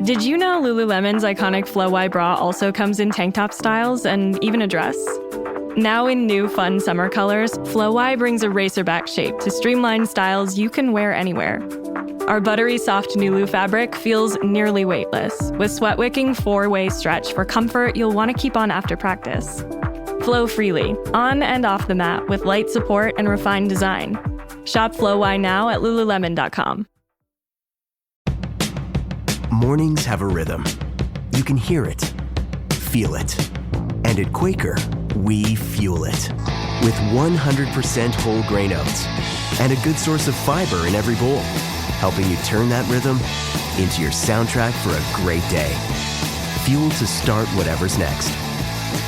Did you know Lululemon's iconic Flow Y bra also comes in tank top styles and even a dress? Now in new fun summer colors, Flow Y brings a racerback shape to streamline styles you can wear anywhere. Our buttery soft Nulu fabric feels nearly weightless, with sweat-wicking 4-way stretch for comfort you'll want to keep on after practice. Flow freely, on and off the mat with light support and refined design. Shop Flow Y now at lululemon.com. Mornings have a rhythm. You can hear it, feel it. And at Quaker, we fuel it. With 100% whole grain oats and a good source of fiber in every bowl, helping you turn that rhythm into your soundtrack for a great day. Fuel to start whatever's next.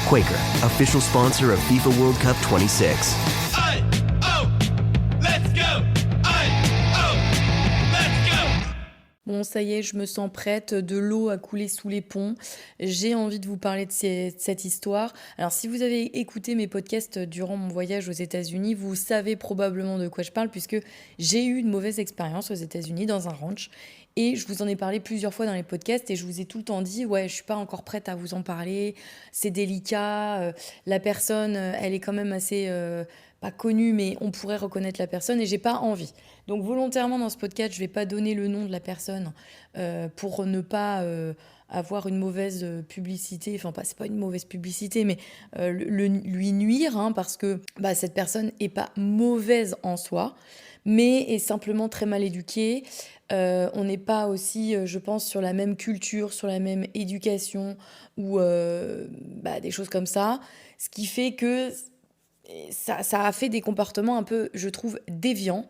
Quaker, official sponsor of FIFA World Cup 26. Bon, ça y est, je me sens prête, de l'eau à couler sous les ponts. J'ai envie de vous parler de cette histoire. Alors, si vous avez écouté mes podcasts durant mon voyage aux États-Unis, vous savez probablement de quoi je parle, puisque j'ai eu une mauvaise expérience aux États-Unis dans un ranch. Et je vous en ai parlé plusieurs fois dans les podcasts et je vous ai tout le temps dit « Ouais, je suis pas encore prête à vous en parler, c'est délicat, la personne, elle est quand même assez... pas connue, mais on pourrait reconnaître la personne et j'ai pas envie. » Donc volontairement dans ce podcast, je vais pas donner le nom de la personne pour ne pas avoir une mauvaise publicité. Enfin, c'est pas une mauvaise publicité, mais lui nuire, hein, parce que cette personne est pas mauvaise en soi, mais est simplement très mal éduquée. On n'est pas aussi, je pense, sur la même culture, sur la même éducation ou des choses comme ça. Ce qui fait que ça a fait des comportements un peu, je trouve, déviants.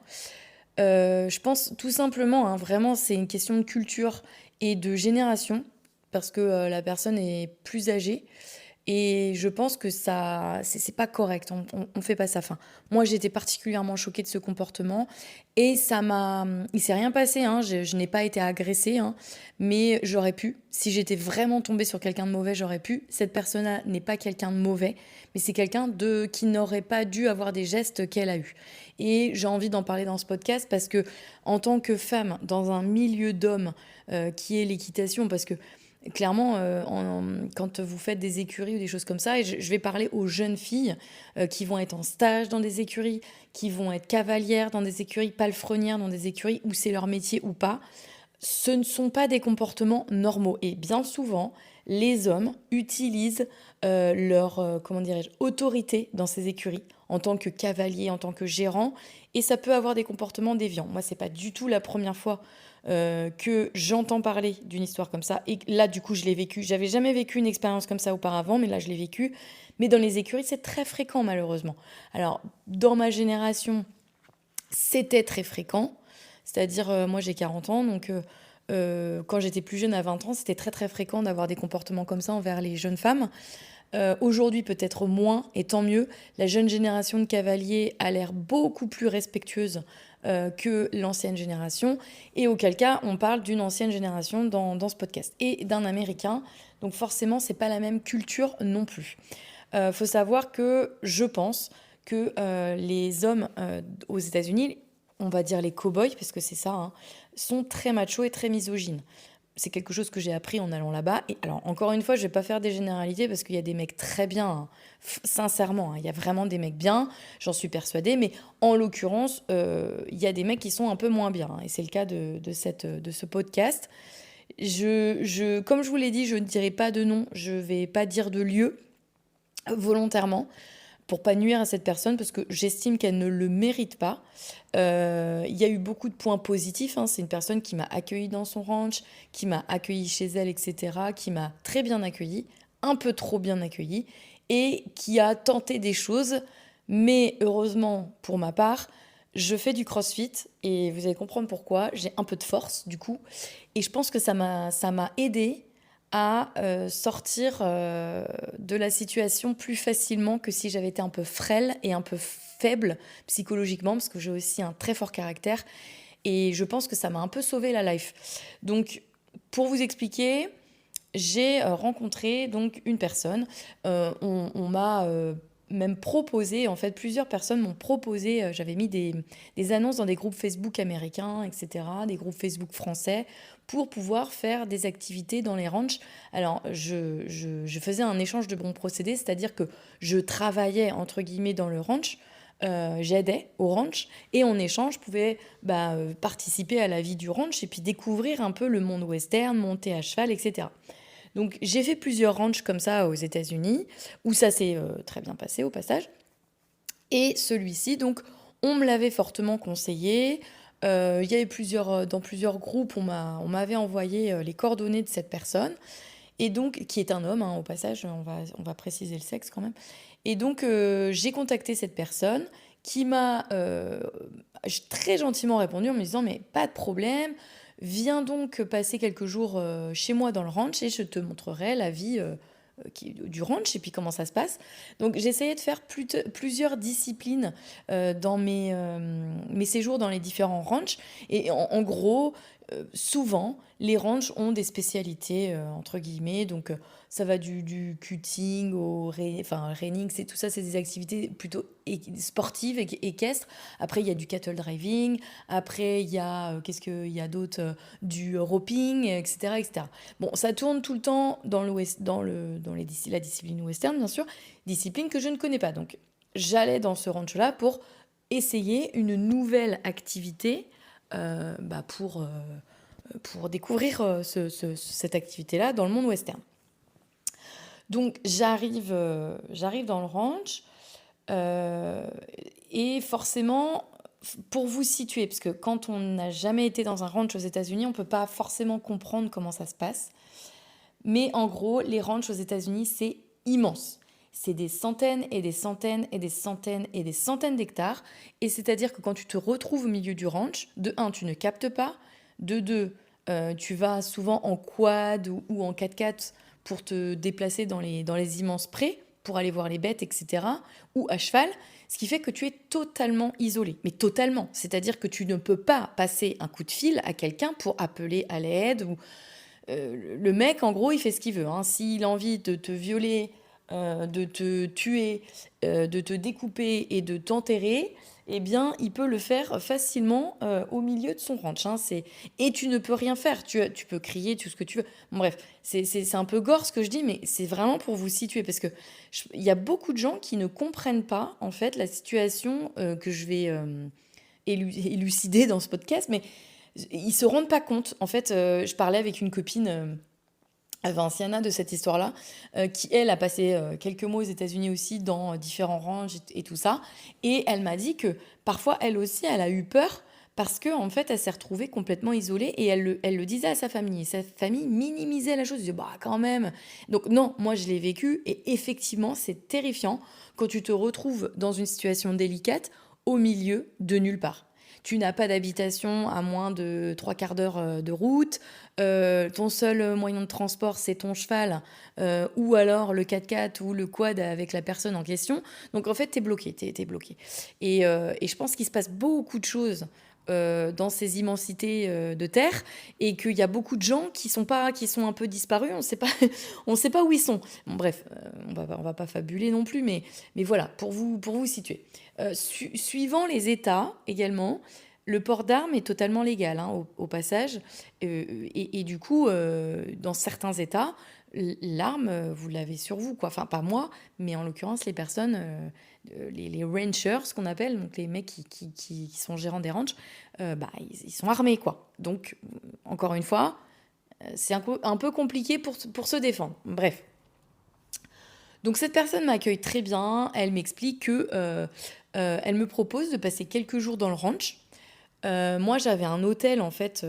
Je pense tout simplement, hein, vraiment, c'est une question de culture et de génération, parce que la personne est plus âgée. Et je pense que ça, c'est pas correct, on fait pas ça. Enfin, moi, j'étais particulièrement choquée de ce comportement et il s'est rien passé, hein, je n'ai pas été agressée, hein, mais j'aurais pu, si j'étais vraiment tombée sur quelqu'un de mauvais, j'aurais pu. Cette personne-là n'est pas quelqu'un de mauvais, mais c'est quelqu'un qui n'aurait pas dû avoir des gestes qu'elle a eus. Et j'ai envie d'en parler dans ce podcast parce que, en tant que femme, dans un milieu d'hommes qui est l'équitation, parce que clairement, quand vous faites des écuries ou des choses comme ça, et je vais parler aux jeunes filles qui vont être en stage dans des écuries, qui vont être cavalières dans des écuries, palefrenières dans des écuries, où c'est leur métier ou pas, ce ne sont pas des comportements normaux. Et bien souvent, les hommes utilisent leur autorité dans ces écuries en tant que cavalier, en tant que gérant, et ça peut avoir des comportements déviants. Moi, c'est pas du tout la première fois que j'entends parler d'une histoire comme ça. Et là, du coup, je l'ai vécu. J'avais jamais vécu une expérience comme ça auparavant, mais là, je l'ai vécu. Mais dans les écuries, c'est très fréquent, malheureusement. Alors, dans ma génération, c'était très fréquent. C'est-à-dire, moi, j'ai 40 ans, donc quand j'étais plus jeune, à 20 ans, c'était très, très fréquent d'avoir des comportements comme ça envers les jeunes femmes. Aujourd'hui, peut-être moins, et tant mieux. La jeune génération de cavaliers a l'air beaucoup plus respectueuse que l'ancienne génération, et auquel cas on parle d'une ancienne génération dans ce podcast et d'un Américain, donc forcément c'est pas la même culture non plus. Faut savoir que je pense que les hommes aux États-Unis, on va dire les cow-boys parce que c'est ça, hein, sont très machos et très misogynes. C'est quelque chose que j'ai appris en allant là-bas. Et alors, encore une fois, je vais pas faire des généralités parce qu'il y a des mecs très bien, hein. Sincèrement, hein, il y a vraiment des mecs bien, j'en suis persuadée. Mais en l'occurrence, il y a des mecs qui sont un peu moins bien, hein, et c'est le cas de ce podcast. Comme je vous l'ai dit, je ne dirai pas de nom, je vais pas dire de lieu volontairement, pour pas nuire à cette personne, parce que j'estime qu'elle ne le mérite pas. Il y a eu beaucoup de points positifs, hein. C'est une personne qui m'a accueillie dans son ranch, qui m'a accueillie chez elle, etc., qui m'a très bien accueillie, un peu trop bien accueillie, et qui a tenté des choses. Mais heureusement, pour ma part, je fais du crossfit, et vous allez comprendre pourquoi. J'ai un peu de force, du coup, et je pense que ça m'a aidée à sortir de la situation plus facilement que si j'avais été un peu frêle et un peu faible psychologiquement, parce que j'ai aussi un très fort caractère, et je pense que ça m'a un peu sauvé la life. Donc, pour vous expliquer, j'ai rencontré donc une personne. On m'a même proposé, en fait, plusieurs personnes m'ont proposé, j'avais mis des annonces dans des groupes Facebook américains, etc., des groupes Facebook français, pour pouvoir faire des activités dans les ranchs. Alors, je faisais un échange de bons procédés, c'est-à-dire que je travaillais, entre guillemets, dans le ranch, j'aidais au ranch, et en échange, je pouvais participer à la vie du ranch et puis découvrir un peu le monde western, monter à cheval, etc. Donc, j'ai fait plusieurs ranchs comme ça aux États-Unis, où ça s'est très bien passé au passage. Et celui-ci, donc, on me l'avait fortement conseillé. Il y avait dans plusieurs groupes, on m'avait envoyé les coordonnées de cette personne, et donc, qui est un homme, hein, au passage, on va préciser le sexe quand même. Et donc, j'ai contacté cette personne qui m'a très gentiment répondu en me disant, mais pas de problème, viens donc passer quelques jours chez moi dans le ranch et je te montrerai la vie du ranch et puis comment ça se passe. Donc j'essayais de faire plusieurs disciplines dans mes séjours dans les différents ranchs. Et en gros, souvent, les ranchs ont des spécialités, entre guillemets. Donc ça va du cutting reining, tout ça, c'est des activités plutôt sportives, équestres. Après, il y a du cattle driving. Après, il y a, qu'est-ce qu'il y a d'autre? Du roping, etc., etc. Bon, ça tourne tout le temps dans la discipline western, bien sûr, discipline que je ne connais pas. Donc, j'allais dans ce ranch-là pour essayer une nouvelle activité pour découvrir cette activité-là dans le monde western. Donc, j'arrive dans le ranch et forcément, pour vous situer, parce que quand on n'a jamais été dans un ranch aux États-Unis, on ne peut pas forcément comprendre comment ça se passe. Mais en gros, les ranchs aux États-Unis, c'est immense. C'est des centaines et des centaines et des centaines et des centaines d'hectares. Et c'est-à-dire que quand tu te retrouves au milieu du ranch, de 1, tu ne captes pas. De 2, tu vas souvent en quad ou en 4x4 pour te déplacer dans les immenses prés, pour aller voir les bêtes, etc. Ou à cheval, ce qui fait que tu es totalement isolé. Mais totalement. C'est-à-dire que tu ne peux pas passer un coup de fil à quelqu'un pour appeler à l'aide. Le mec, en gros, il fait ce qu'il veut. Hein. S'il a envie de te violer, de te tuer, de te découper et de t'enterrer, eh bien, il peut le faire facilement au milieu de son ranch. Hein. Et tu ne peux rien faire. Tu peux crier tout ce que tu veux. Bon, bref, c'est un peu gore ce que je dis, mais c'est vraiment pour vous situer. Parce qu'il y a beaucoup de gens qui ne comprennent pas, en fait, la situation que je vais élucider dans ce podcast. Mais ils ne se rendent pas compte. En fait, je parlais avec une copine à Vinciana de cette histoire-là, qui, elle, a passé quelques mois aux États-Unis aussi, dans différents ranchs et tout ça. Et elle m'a dit que parfois, elle aussi, elle a eu peur parce qu'en fait, elle s'est retrouvée complètement isolée et elle le disait à sa famille. Et sa famille minimisait la chose. Elle disait, bah quand même. Donc non, moi, je l'ai vécu et effectivement, c'est terrifiant quand tu te retrouves dans une situation délicate au milieu de nulle part. Tu n'as pas d'habitation à moins de 3/4 d'heure de route. Ton seul moyen de transport, c'est ton cheval ou alors le 4x4 ou le quad avec la personne en question. Donc, en fait, t'es bloqué. Et je pense qu'il se passe beaucoup de choses dans ces immensités de terre et qu'il y a beaucoup de gens qui sont un peu disparus. On sait pas où ils sont. Bon, bref, on va pas fabuler non plus, mais voilà, pour vous situer. Suivant les États également, le port d'armes est totalement légal, hein, au passage. Et du coup, dans certains États, l'arme, vous l'avez sur vous, quoi. Enfin, pas moi, mais en l'occurrence, les personnes, les ranchers, ce qu'on appelle, donc les mecs qui sont gérants des ranchs, ils sont armés, quoi. Donc, encore une fois, c'est un peu compliqué pour se défendre. Bref. Donc cette personne m'accueille très bien, elle m'explique que elle me propose de passer quelques jours dans le ranch. Moi, j'avais un hôtel en fait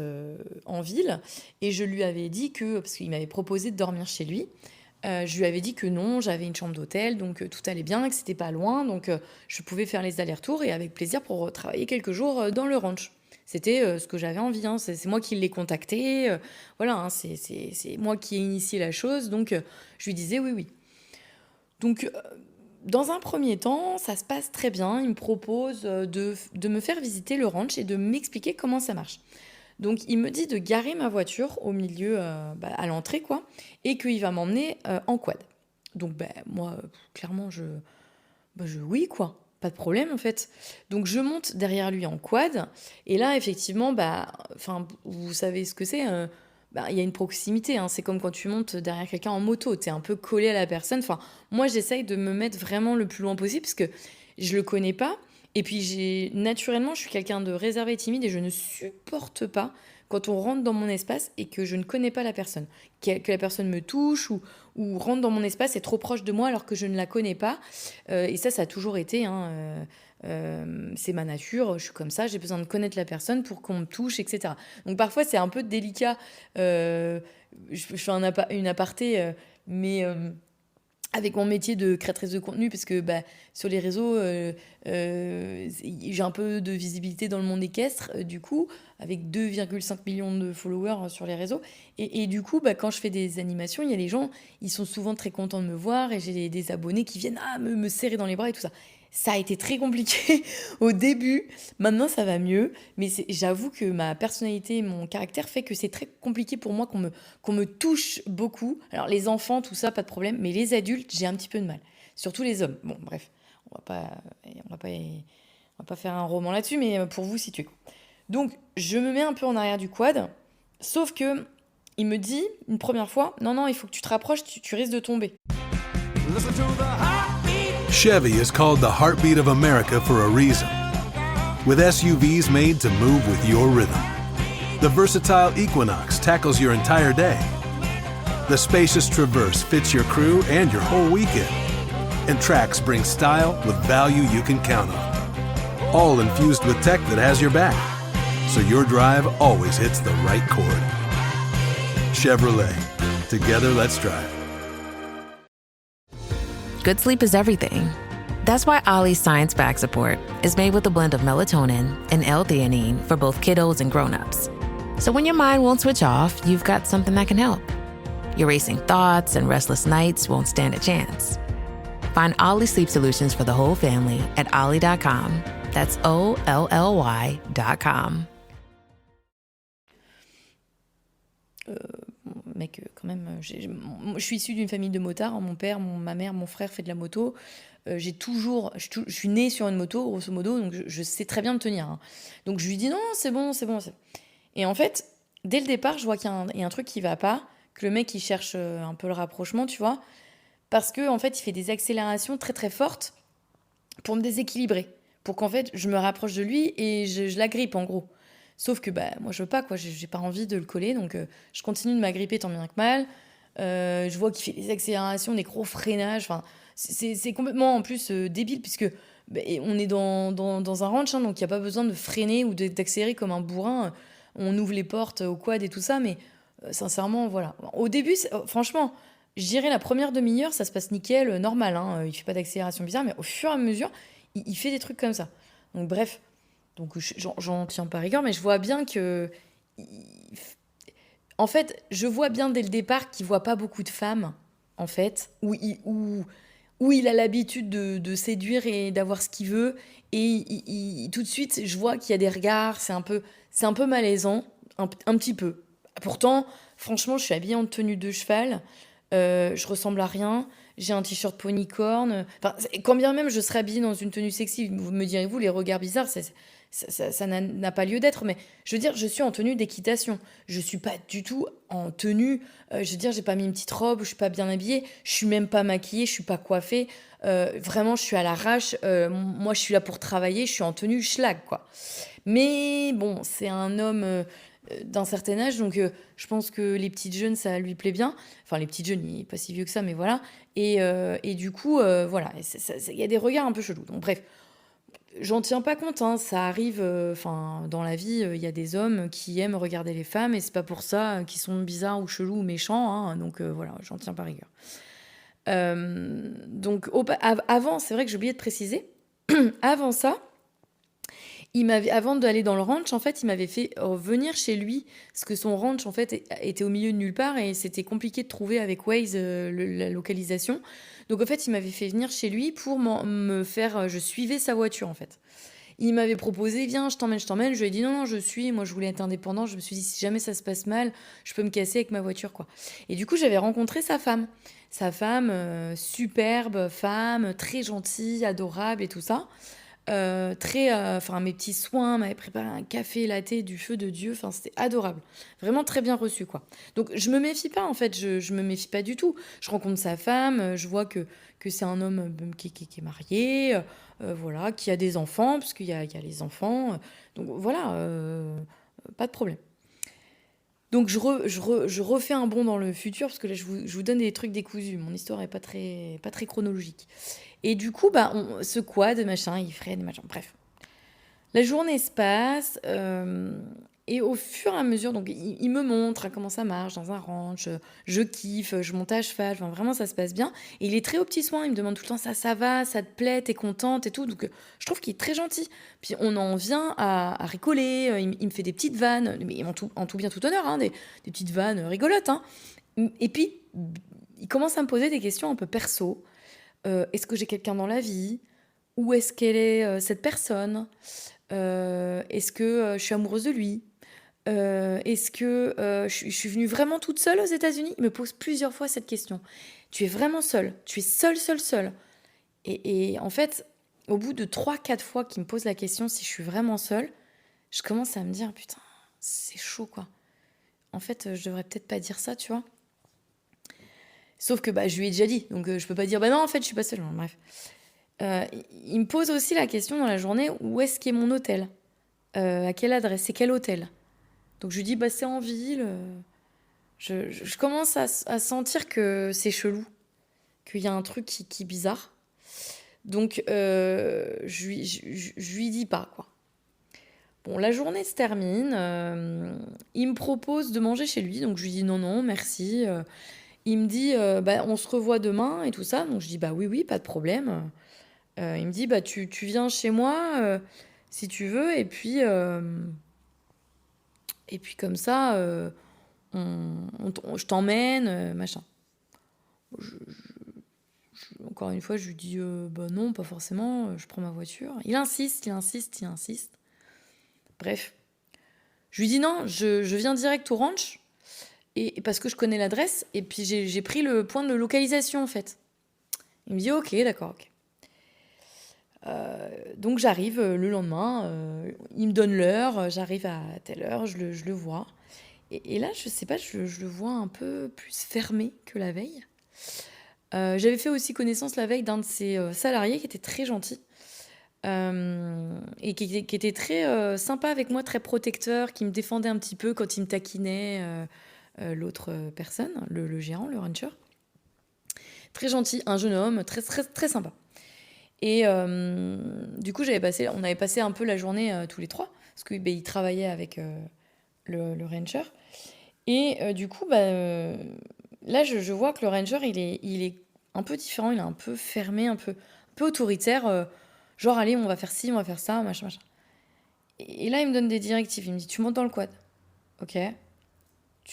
en ville et je lui avais dit que, parce qu'il m'avait proposé de dormir chez lui, je lui avais dit que non, j'avais une chambre d'hôtel, donc tout allait bien, que c'était pas loin, donc je pouvais faire les allers-retours et avec plaisir pour travailler quelques jours dans le ranch. C'était ce que j'avais envie, hein. C'est moi qui l'ai contacté, voilà, hein, c'est moi qui ai initié la chose, donc je lui disais oui. Donc, dans un premier temps, ça se passe très bien. Il me propose de me faire visiter le ranch et de m'expliquer comment ça marche. Donc, il me dit de garer ma voiture au milieu, à l'entrée, quoi, et qu'il va m'emmener en quad. Donc, moi, clairement, Oui, quoi. Pas de problème, en fait. Donc, je monte derrière lui en quad. Et là, effectivement, vous savez ce que c'est. Il y a une proximité, hein. C'est comme quand tu montes derrière quelqu'un en moto. Tu es un peu collé à la personne. Enfin, moi, j'essaye de me mettre vraiment le plus loin possible parce que je le connais pas. Et puis, naturellement, je suis quelqu'un de réservé et timide et je ne supporte pas quand on rentre dans mon espace et que je ne connais pas la personne. Que la personne me touche ou rentre dans mon espace, est trop proche de moi alors que je ne la connais pas. Et ça a toujours été, hein, c'est ma nature, je suis comme ça, j'ai besoin de connaître la personne pour qu'on me touche, etc. Donc parfois c'est un peu délicat. Je fais une aparté, mais avec mon métier de créatrice de contenu, parce que sur les réseaux, j'ai un peu de visibilité dans le monde équestre, du coup, avec 2,5 millions de followers sur les réseaux. Et du coup, quand je fais des animations, il y a les gens, ils sont souvent très contents de me voir, et j'ai des abonnés qui viennent me serrer dans les bras et tout ça. Ça a été très compliqué au début. Maintenant, ça va mieux. Mais j'avoue que ma personnalité, mon caractère fait que c'est très compliqué pour moi qu'on me touche beaucoup. Alors, les enfants, tout ça, pas de problème. Mais les adultes, j'ai un petit peu de mal. Surtout les hommes. Bon, bref, on va pas faire un roman là-dessus, mais pour vous situer. Donc, je me mets un peu en arrière du quad. Sauf que il me dit, une première fois, non, il faut que tu te rapproches, tu risques de tomber. Chevy is called the heartbeat of America for a reason. With SUVs made to move with your rhythm. The versatile Equinox tackles your entire day. The spacious Traverse fits your crew and your whole weekend. And Trax brings style with value you can count on. All infused with tech that has your back. So your drive always hits the right chord. Chevrolet. Together, let's drive. Good sleep is everything. That's why Ollie's Science Back Support is made with a blend of melatonin and L-theanine for both kiddos and grown-ups. So when your mind won't switch off, you've got something that can help. Your racing thoughts and restless nights won't stand a chance. Find Ollie Sleep Solutions for the whole family at ollie.com. That's OLLY.com. Mec, quand même, je suis issue d'une famille de motards. Mon père, ma mère, mon frère fait de la moto. Je suis née sur une moto, grosso modo, donc je sais très bien me tenir, hein. Donc je lui dis non, c'est bon. Et en fait, dès le départ, je vois qu'il y a un truc qui va pas, que le mec il cherche un peu le rapprochement, tu vois, parce que en fait, il fait des accélérations très très fortes pour me déséquilibrer, pour qu'en fait, je me rapproche de lui et je l'agrippe en gros. Sauf que moi je veux pas, quoi, j'ai pas envie de le coller, donc je continue de m'agripper tant bien que mal. Je vois qu'il fait des accélérations, des gros freinages, enfin c'est complètement en plus débile, puisque on est dans un ranch, hein, donc il n'y a pas besoin de freiner ou d'accélérer comme un bourrin. On ouvre les portes au quad et tout ça, mais sincèrement, voilà. Au début, franchement, je dirais la première demi-heure, ça se passe nickel, normal, hein, il fait pas d'accélération bizarre, mais au fur et à mesure, il fait des trucs comme ça. Donc bref. Donc j'en tiens pas rigueur, mais je vois bien que... En fait, je vois bien dès le départ qu'il voit pas beaucoup de femmes, en fait, où il a l'habitude de séduire et d'avoir ce qu'il veut. Et tout de suite, je vois qu'il y a des regards, c'est un peu malaisant, un petit peu. Pourtant, franchement, je suis habillée en tenue de cheval, je ressemble à rien, j'ai un t-shirt ponycorn. Enfin, quand bien même je serais habillée dans une tenue sexy, vous me direz-vous, les regards bizarres, ça n'a pas lieu d'être, mais je veux dire, je suis en tenue d'équitation. Je suis pas du tout en tenue. Je veux dire, j'ai pas mis une petite robe, je suis pas bien habillée, je suis même pas maquillée, je suis pas coiffée. Vraiment, je suis à l'arrache. Moi, je suis là pour travailler, je suis en tenue schlag, quoi. Mais bon, c'est un homme d'un certain âge, donc je pense que les petites jeunes, ça lui plaît bien. Enfin, les petites jeunes, il est pas si vieux que ça, mais voilà. Et du coup, voilà, il y a des regards un peu chelous. Donc bref. J'en tiens pas compte, hein. Ça arrive, dans la vie, il y a des hommes qui aiment regarder les femmes et c'est pas pour ça qu'ils sont bizarres ou chelous ou méchants, hein. Donc voilà, j'en tiens pas rigueur. Donc avant, c'est vrai que j'ai oublié de préciser, avant ça, avant d'aller dans le ranch, en fait, il m'avait fait venir chez lui, parce que son ranch, en fait, était au milieu de nulle part et c'était compliqué de trouver avec Waze la localisation. Donc, en fait, il m'avait fait venir chez lui pour me faire... Je suivais sa voiture, en fait. Il m'avait proposé, viens, je t'emmène. Je lui ai dit, non, moi je voulais être indépendant. Je me suis dit, si jamais ça se passe mal, je peux me casser avec ma voiture, quoi. Et du coup, j'avais rencontré sa femme. Sa femme, superbe femme, très gentille, adorable et tout ça. Mes petits soins, m'avait préparé un café latte du feu de Dieu, enfin c'était adorable, vraiment très bien reçu, quoi. Donc je me méfie pas, en fait, je me méfie pas du tout. Je rencontre sa femme, je vois que c'est un homme qui est marié, voilà, qui a des enfants, parce qu'il y a les enfants, donc voilà, pas de problème. Donc je refais un bond dans le futur, parce que là je vous donne des trucs décousus, mon histoire est pas très chronologique. Et du coup, ce quad, machin, il freine, machin, bref. La journée se passe, et au fur et à mesure, donc il me montre comment ça marche dans un ranch, je kiffe, je monte à cheval, enfin vraiment ça se passe bien. Et il est très aux petits soins, il me demande tout le temps ça va, ça te plaît, t'es contente et tout. Donc je trouve qu'il est très gentil. Puis on en vient à rigoler, il me fait des petites vannes, mais en tout bien tout honneur, hein, des petites vannes rigolotes, hein. Et puis il commence à me poser des questions un peu perso. Est-ce que j'ai quelqu'un dans la vie? Où est-ce qu'elle est, cette personne? Est-ce que je suis amoureuse de lui? Est-ce que je suis venue vraiment toute seule aux États-Unis? Il me pose plusieurs fois cette question. Tu es vraiment seule? Tu es seule? Et en fait, au bout de 3-4 fois qu'il me pose la question si je suis vraiment seule, je commence à me dire, putain, c'est chaud, quoi. En fait, je devrais peut-être pas dire ça, tu vois. Sauf que je lui ai déjà dit, donc je peux pas dire non, en fait je suis pas seule. Bon, bref. Il me pose aussi la question dans la journée, où est-ce qu'est mon hôtel? À quelle adresse? C'est quel hôtel? Donc je lui dis c'est en ville. Je commence à sentir que c'est chelou, qu'il y a un truc qui est bizarre. Donc je lui dis pas, quoi. Bon, la journée se termine, il me propose de manger chez lui, donc je lui dis non, merci. Il me dit, on se revoit demain et tout ça. Donc je dis, oui, pas de problème. Il me dit, tu viens chez moi si tu veux. Et puis comme ça, je t'emmène, machin. Encore une fois, je lui dis, non, pas forcément. Je prends ma voiture. Il insiste. Bref. Je lui dis non, je viens direct au ranch. Et parce que je connais l'adresse, et puis j'ai pris le point de localisation, en fait. Il me dit, ok, d'accord, ok. Donc j'arrive le lendemain, il me donne l'heure, j'arrive à telle heure, je le vois. Et là, je sais pas, je le vois un peu plus fermé que la veille. J'avais fait aussi connaissance la veille d'un de ses salariés qui était très gentil. Et qui était très sympa avec moi, très protecteur, qui me défendait un petit peu quand il me taquinait... l'autre personne, le gérant, le rancher. Très gentil, un jeune homme, très, très, très sympa. Et du coup, on avait passé un peu la journée tous les trois, parce qu'il travaillait avec le rancher. Et du coup, là, je vois que le ranger, il est un peu différent, il est un peu fermé, un peu autoritaire. Genre, allez, on va faire ci, on va faire ça, machin. Et là, il me donne des directives. Il me dit, tu montes dans le quad. Ok.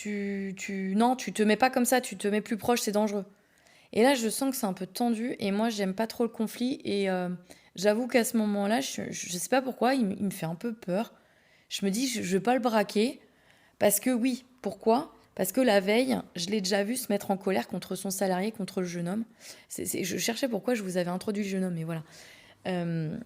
Non, tu te mets pas comme ça, tu te mets plus proche, c'est dangereux. Et là, je sens que c'est un peu tendu, et moi, j'aime pas trop le conflit, et j'avoue qu'à ce moment-là, je sais pas pourquoi, il me fait un peu peur. Je me dis, je vais pas le braquer, parce que oui, pourquoi ? Parce que la veille, je l'ai déjà vu se mettre en colère contre son salarié, contre le jeune homme. Je cherchais pourquoi je vous avais introduit le jeune homme, mais voilà.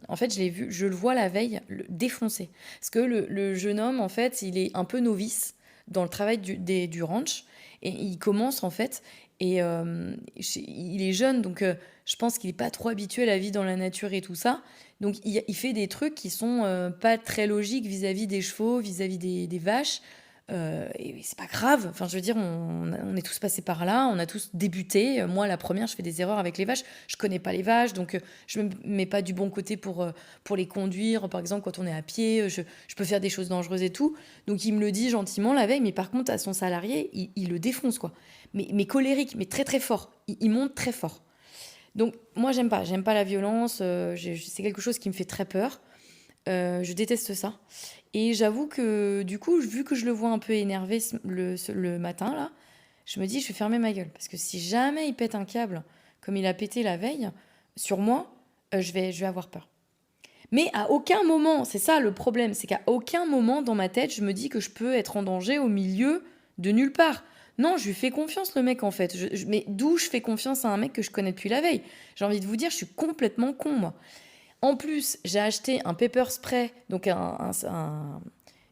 En fait, je le vois la veille le défoncer. Parce que le jeune homme, en fait, il est un peu novice dans le travail du ranch, et il commence en fait, et il est jeune, donc je pense qu'il n'est pas trop habitué à la vie dans la nature et tout ça, donc il fait des trucs qui sont pas très logiques vis-à-vis des chevaux, vis-à-vis des vaches, et c'est pas grave, enfin je veux dire, on est tous passés par là, on a tous débuté. Moi la première, je fais des erreurs avec les vaches, je connais pas les vaches, donc je me mets pas du bon côté pour les conduire, par exemple quand on est à pied, je peux faire des choses dangereuses et tout, donc il me le dit gentiment la veille, mais par contre à son salarié, il le défonce, quoi, mais colérique, mais très très fort, il monte très fort. Donc moi j'aime pas la violence, c'est quelque chose qui me fait très peur. Je déteste ça. Et j'avoue que du coup, vu que je le vois un peu énervé le matin, là, je me dis, je vais fermer ma gueule. Parce que si jamais il pète un câble, comme il a pété la veille, sur moi, je vais avoir peur. Mais à aucun moment, c'est ça le problème, c'est qu'à aucun moment dans ma tête, je me dis que je peux être en danger au milieu de nulle part. Non, je lui fais confiance, le mec, en fait. Mais d'où je fais confiance à un mec que je connais depuis la veille? J'ai envie de vous dire, je suis complètement con, moi. En plus, j'ai acheté un pepper spray, donc une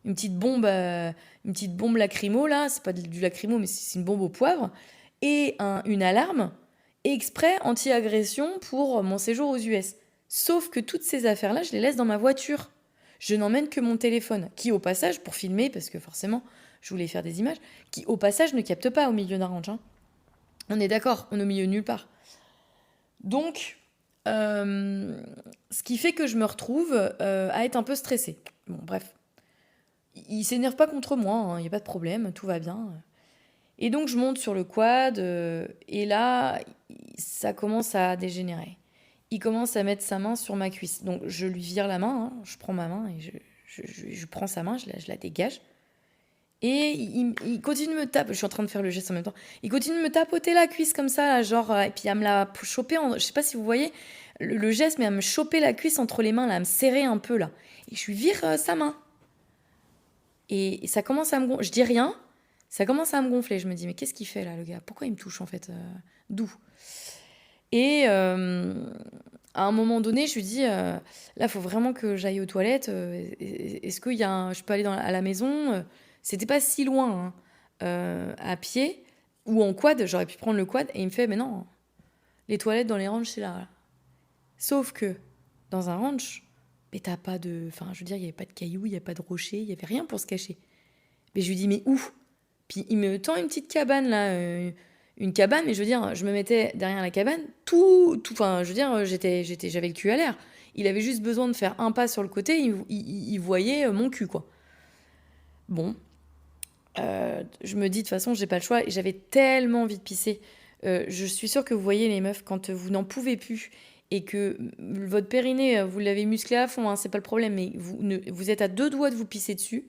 petite bombe lacrymo, là. C'est pas du lacrymo, mais c'est une bombe au poivre. Et une alarme exprès anti-agression pour mon séjour aux US. Sauf que toutes ces affaires-là, je les laisse dans ma voiture. Je n'emmène que mon téléphone, qui au passage, pour filmer, parce que forcément, je voulais faire des images, qui au passage ne capte pas au milieu d'un ranch. Hein. On est d'accord, on est au milieu de nulle part. Donc, ce qui fait que je me retrouve à être un peu stressée. Bon, bref. Il s'énerve pas contre moi, il n'y a pas de problème, tout va bien. Et donc, je monte sur le quad, et là, ça commence à dégénérer. Il commence à mettre sa main sur ma cuisse. Donc, je lui vire la main, je prends ma main et je prends sa main, je la dégage. Et il continue de me taper. Je suis en train de faire le geste en même temps. Il continue de me tapoter la cuisse comme ça, genre, et puis à me la choper. Je sais pas si vous voyez le geste, mais à me choper la cuisse entre les mains, là, à me serrer un peu, là. Et je lui vire sa main. Et ça commence à me gonfler. Je dis rien. Ça commence à me gonfler. Je me dis, mais qu'est-ce qu'il fait là, le gars? Pourquoi il me touche en fait? D'où? Et à un moment donné, je lui dis, là, il faut vraiment que j'aille aux toilettes. Est-ce que je peux aller à la maison? C'était pas si loin, hein, à pied ou en quad. J'aurais pu prendre le quad. Et il me fait, mais non, les toilettes dans les ranchs, c'est là. Sauf que dans un ranch, mais t'as pas de... Enfin, je veux dire, il n'y avait pas de cailloux, il n'y avait pas de rochers, il n'y avait rien pour se cacher. Mais je lui dis, mais où? Puis il me tend une petite cabane, là, une cabane, mais je veux dire, je me mettais derrière la cabane, enfin, je veux dire, j'avais le cul à l'air. Il avait juste besoin de faire un pas sur le côté, il voyait mon cul, quoi. Bon, je me dis, de toute façon, j'ai pas le choix, et j'avais tellement envie de pisser. Je suis sûre que vous voyez, les meufs, quand vous n'en pouvez plus, et que votre périnée, vous l'avez musclé à fond, hein, c'est pas le problème, mais vous êtes à 2 doigts de vous pisser dessus.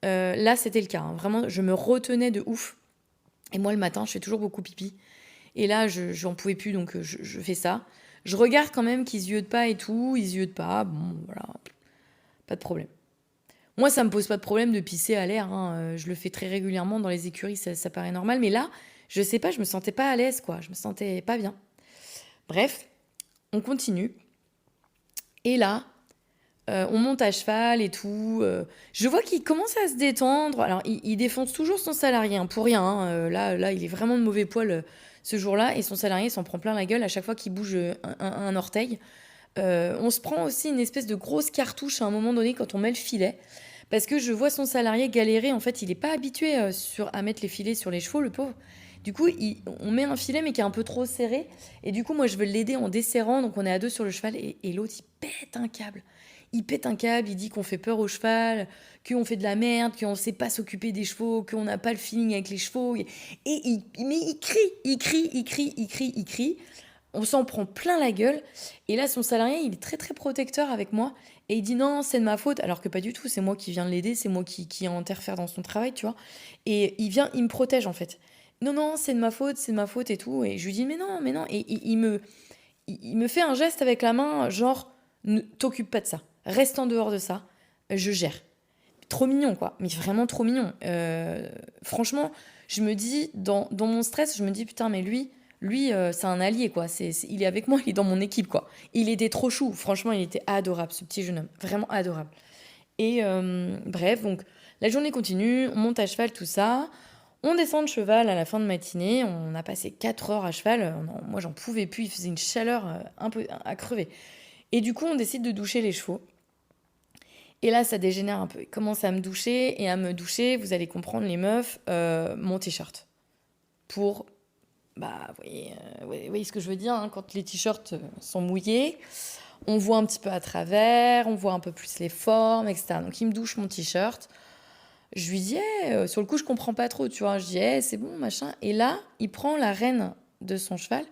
Là, c'était le cas. Hein. Vraiment, je me retenais de ouf. Et moi, le matin, je fais toujours beaucoup pipi. Et là, j'en pouvais plus, donc je fais ça. Je regarde quand même qu'ils yeutent pas et tout. Ils yeutent pas. Bon, voilà. Pas de problème. Moi, ça me pose pas de problème de pisser à l'air. Hein. Je le fais très régulièrement dans les écuries. Ça paraît normal. Mais là, je sais pas, je me sentais pas à l'aise, quoi. Je me sentais pas bien. Bref, on continue. Et là... on monte à cheval et tout. Je vois qu'il commence à se détendre. Alors, il défonce toujours son salarié, hein, pour rien. Hein. Là, il est vraiment de mauvais poil ce jour-là. Et son salarié s'en prend plein la gueule à chaque fois qu'il bouge un orteil. On se prend aussi une espèce de grosse cartouche à un moment donné quand on met le filet. Parce que je vois son salarié galérer. En fait, il n'est pas habitué à mettre les filets sur les chevaux, le pauvre. Du coup, on met un filet, mais qui est un peu trop serré. Et du coup, moi, je veux l'aider en desserrant. Donc, on est à 2 sur le cheval. Et l'autre, il pète un câble. Il pète un câble, il dit qu'on fait peur au cheval, qu'on fait de la merde, qu'on ne sait pas s'occuper des chevaux, qu'on n'a pas le feeling avec les chevaux. Mais il crie. On s'en prend plein la gueule. Et là, son salarié, il est très, très protecteur avec moi. Et il dit non, c'est de ma faute. Alors que pas du tout, c'est moi qui viens de l'aider, c'est moi qui interfère dans son travail, tu vois. Et il me protège, en fait. Non, c'est de ma faute et tout. Et je lui dis mais non. Et il me fait un geste avec la main, genre, ne t'occupe pas de ça. Reste en dehors de ça, je gère. Trop mignon, quoi. Mais vraiment trop mignon. Franchement, je me dis, dans mon stress, je me dis, putain, mais lui c'est un allié, quoi. Il est avec moi, il est dans mon équipe, quoi. Il était trop chou. Franchement, il était adorable, ce petit jeune homme. Vraiment adorable. Et bref, donc, la journée continue, on monte à cheval, tout ça. On descend de cheval à la fin de matinée. On a passé 4 heures à cheval. Moi, j'en pouvais plus. Il faisait une chaleur un peu à crever. Et du coup, on décide de doucher les chevaux. Et là, ça dégénère un peu. Il commence à me doucher. Et à me doucher, vous allez comprendre, les meufs, mon t-shirt. Pour, vous voyez ce que je veux dire, hein, quand les t-shirts sont mouillés, on voit un petit peu à travers, on voit un peu plus les formes, etc. Donc, il me douche mon t-shirt. Je lui dis, sur le coup, je comprends pas trop, tu vois. Je dis, c'est bon, machin. Et là, il prend la rêne de son cheval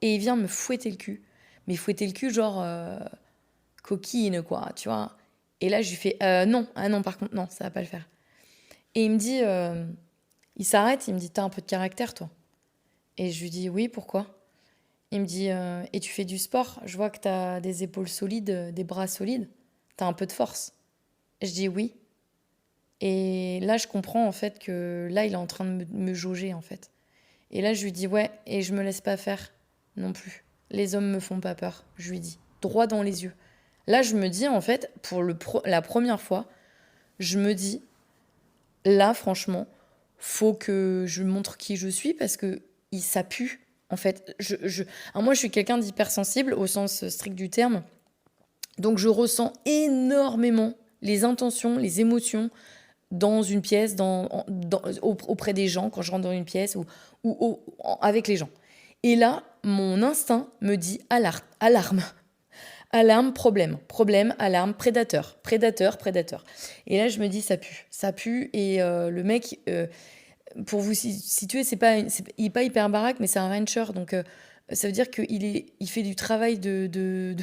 et il vient me fouetter le cul. Mais fouetter le cul, genre coquine, quoi, tu vois. Et là, je lui fais non. Ah non, par contre, non, ça va pas le faire. Et il me dit, il s'arrête, il me dit, t'as un peu de caractère, toi. Et je lui dis, oui, pourquoi? Il me dit et tu fais du sport? Je vois que tu as des épaules solides, des bras solides. Tu as un peu de force. Je dis oui. Et là, je comprends en fait que là, il est en train de me jauger en fait. Et là, je lui dis ouais, et je me laisse pas faire non plus. Les hommes me font pas peur, je lui dis, droit dans les yeux. Là, je me dis en fait, pour la première fois, je me dis, là, franchement, faut que je montre qui je suis parce que ça pue. En fait, alors moi, je suis quelqu'un d'hypersensible au sens strict du terme. Donc, je ressens énormément les intentions, les émotions dans une pièce, auprès des gens, quand je rentre dans une pièce ou avec les gens. Et là, mon instinct me dit alarme. Alarme, problème, alarme, prédateur. Et là, je me dis, ça pue. Et le mec, pour vous situer, il n'est pas hyper baraque, mais c'est un rancher. Donc, ça veut dire qu'il fait du travail de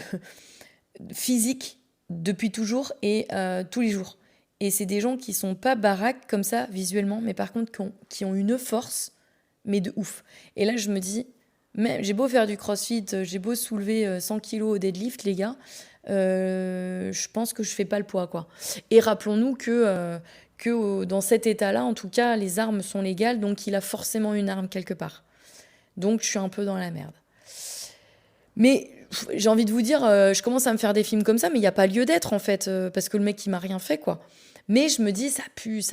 physique depuis toujours et tous les jours. Et c'est des gens qui sont pas baraques comme ça, visuellement, mais par contre, qui ont une force, mais de ouf. Et là, je me dis, j'ai beau faire du crossfit, j'ai beau soulever 100 kilos au deadlift, les gars, je pense que je fais pas le poids, quoi. Et rappelons-nous que dans cet état-là, en tout cas, les armes sont légales, donc il a forcément une arme quelque part. Donc, je suis un peu dans la merde. Mais j'ai envie de vous dire, je commence à me faire des films comme ça, mais il n'y a pas lieu d'être, en fait, parce que le mec, il m'a rien fait, quoi. Mais je me dis, ça pue,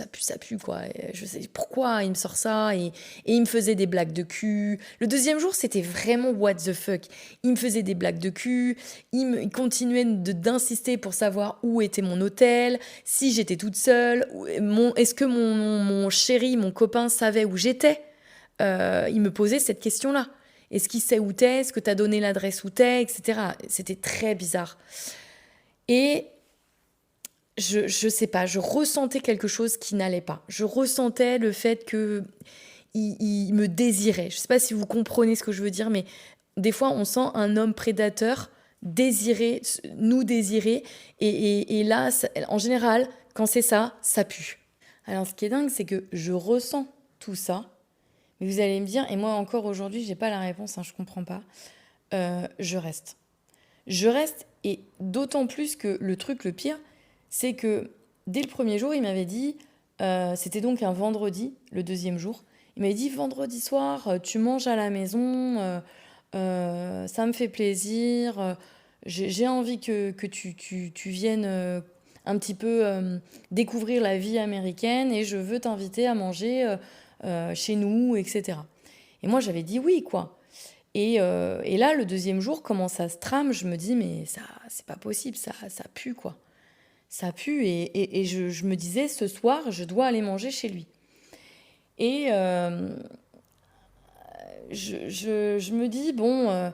quoi. Et je sais pourquoi il me sort ça. Et il me faisait des blagues de cul. Le deuxième jour, c'était vraiment what the fuck. Il me faisait des blagues de cul. Il continuait d'insister pour savoir où était mon hôtel, si j'étais toute seule. Est-ce que mon chéri, mon copain savait où j'étais? Il me posait cette question-là. Est-ce qu'il sait où t'es? Est-ce que t'as donné l'adresse où t'es? Etc. C'était très bizarre. Et je sais pas, je ressentais quelque chose qui n'allait pas. Je ressentais le fait qu'il me désirait. Je sais pas si vous comprenez ce que je veux dire, mais des fois, on sent un homme prédateur nous désirer. Et là, en général, quand c'est ça, ça pue. Alors, ce qui est dingue, c'est que je ressens tout ça. Mais vous allez me dire, et moi encore aujourd'hui, j'ai pas la réponse, je comprends pas. Je reste. Je reste, et d'autant plus que le pire, c'est que dès le premier jour, il m'avait dit, c'était donc un vendredi, le deuxième jour, il m'avait dit, vendredi soir, tu manges à la maison, ça me fait plaisir, j'ai envie que tu viennes un petit peu découvrir la vie américaine et je veux t'inviter à manger chez nous, etc. Et moi, j'avais dit oui, quoi. Et là, le deuxième jour, comment ça se trame, je me dis, mais ça, c'est pas possible, ça pue, quoi. Ça pue, et je me disais, ce soir, je dois aller manger chez lui. Et je me dis, bon, de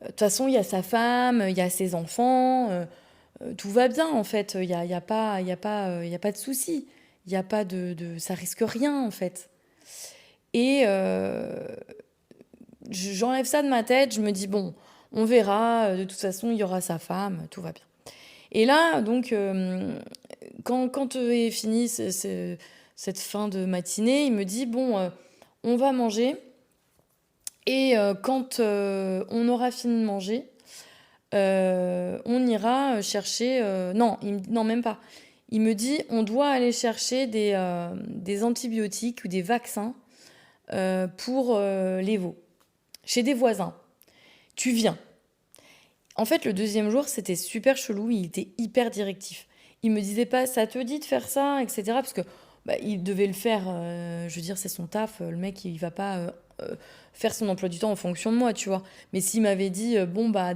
toute façon, il y a sa femme, il y a ses enfants, tout va bien, en fait, il y a pas de souci, il y a pas ça risque rien, en fait. Et j'enlève ça de ma tête, je me dis, bon, on verra, de toute façon, il y aura sa femme, tout va bien. Et là, donc, quand est finie cette fin de matinée, il me dit, bon, on va manger. Et quand on aura fini de manger, on ira chercher... non, même pas. Il me dit, on doit aller chercher des antibiotiques ou des vaccins pour les veaux, chez des voisins. Tu viens. En fait, le deuxième jour, c'était super chelou, il était hyper directif. Il me disait pas, ça te dit de faire ça, etc. Parce que il devait le faire, je veux dire, c'est son taf, le mec, il va pas faire son emploi du temps en fonction de moi, tu vois. Mais s'il m'avait dit,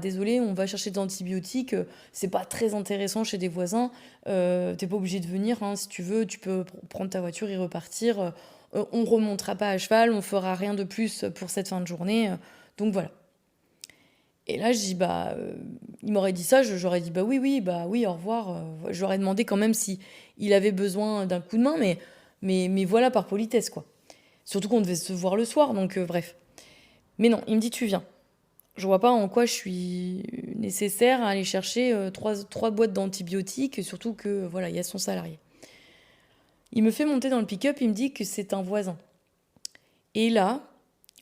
désolé, on va chercher des antibiotiques, c'est pas très intéressant chez des voisins, t'es pas obligé de venir, hein, si tu veux, tu peux prendre ta voiture et repartir, on remontera pas à cheval, on fera rien de plus pour cette fin de journée, donc voilà. Et là, je dis, il m'aurait dit ça, j'aurais dit, oui, au revoir. J'aurais demandé quand même si il avait besoin d'un coup de main, mais voilà, par politesse, quoi. Surtout qu'on devait se voir le soir, donc bref. Mais non, il me dit, tu viens. Je vois pas en quoi je suis nécessaire à aller chercher 3 boîtes d'antibiotiques, surtout que, voilà, il y a son salarié. Il me fait monter dans le pick-up, il me dit que c'est un voisin. Et là,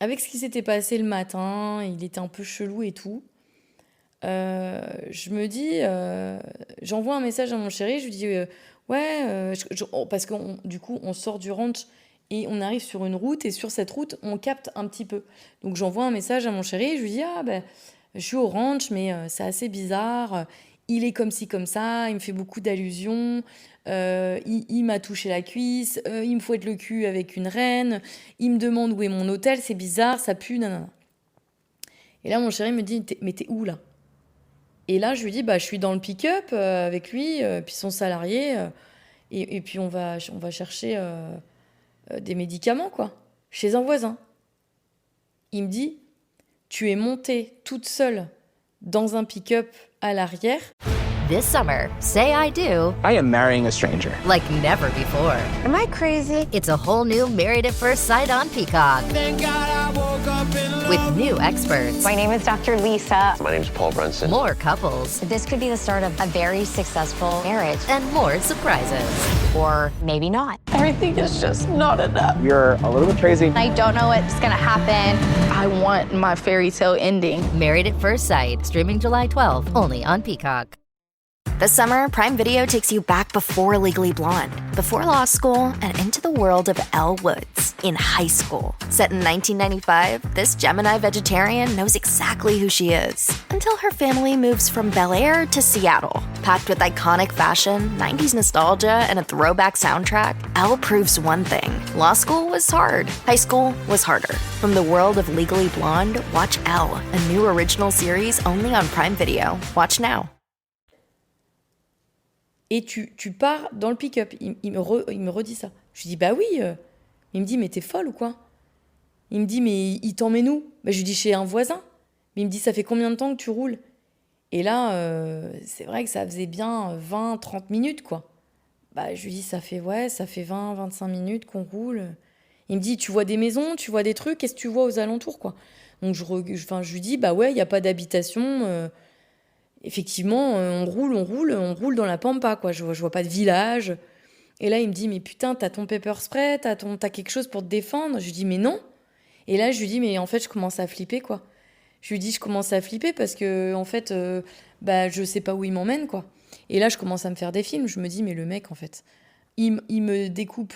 avec ce qui s'était passé le matin, il était un peu chelou et tout. Je me dis, j'envoie un message à mon chéri, je lui dis, ouais, parce que du coup, on sort du ranch et on arrive sur une route, et sur cette route, on capte un petit peu. Donc j'envoie un message à mon chéri, je lui dis, ah ben, je suis au ranch, mais c'est assez bizarre. Il est comme ci, comme ça, il me fait beaucoup d'allusions, il m'a touché la cuisse, il me fouette le cul avec une reine, il me demande où est mon hôtel, c'est bizarre, ça pue, nanana. Et là, mon chéri me dit, mais t'es où là? Et là, je lui dis, bah, je suis dans le pick-up avec lui, puis son salarié, et puis on va chercher des médicaments, quoi, chez un voisin. Il me dit, tu es montée toute seule dans un pick-up à l'arrière. This summer, say I do. I am marrying a stranger. Like never before. Am I crazy? It's a whole new Married at First Sight on Peacock. Thank God I woke up in love. With new experts. My name is Dr. Lisa. My name is Paul Brunson. More couples. This could be the start of a very successful marriage. And more surprises. Or maybe not. Everything is just not enough. You're a little bit crazy. I don't know what's gonna happen. I want my fairy tale ending. Married at First Sight. Streaming July 12th. Only on Peacock. This summer, Prime Video takes you back before Legally Blonde, before law school, and into the world of Elle Woods in high school. Set in 1995, this Gemini vegetarian knows exactly who she is until her family moves from Bel Air to Seattle. Packed with iconic fashion, 90s nostalgia, and a throwback soundtrack, Elle proves one thing. Law school was hard. High school was harder. From the world of Legally Blonde, watch Elle, a new original series only on Prime Video. Watch now. Et tu pars dans le pick-up. Il me redit ça. Je lui dis, bah oui. Il me dit, mais t'es folle ou quoi? Il me dit, mais il t'emmène où? Bah, je lui dis, chez un voisin. Mais il me dit, ça fait combien de temps que tu roules? Et là, c'est vrai que ça faisait bien 20-30 minutes, quoi. Bah, je lui dis, ça fait 20-25 minutes qu'on roule. Il me dit, tu vois des maisons, tu vois des trucs, qu'est-ce que tu vois aux alentours, quoi? Donc je lui dis, bah ouais, il n'y a pas d'habitation. Effectivement, on roule dans la pampa, quoi. Je vois pas de village. Et là, il me dit, mais putain, t'as ton pepper spray, t'as quelque chose pour te défendre? Je lui dis, mais non. Et là, je lui dis, mais en fait, je commence à flipper, quoi. Je lui dis, je commence à flipper parce que, en fait, je sais pas où il m'emmène, quoi. Et là, je commence à me faire des films. Je me dis, mais le mec, en fait, il me découpe,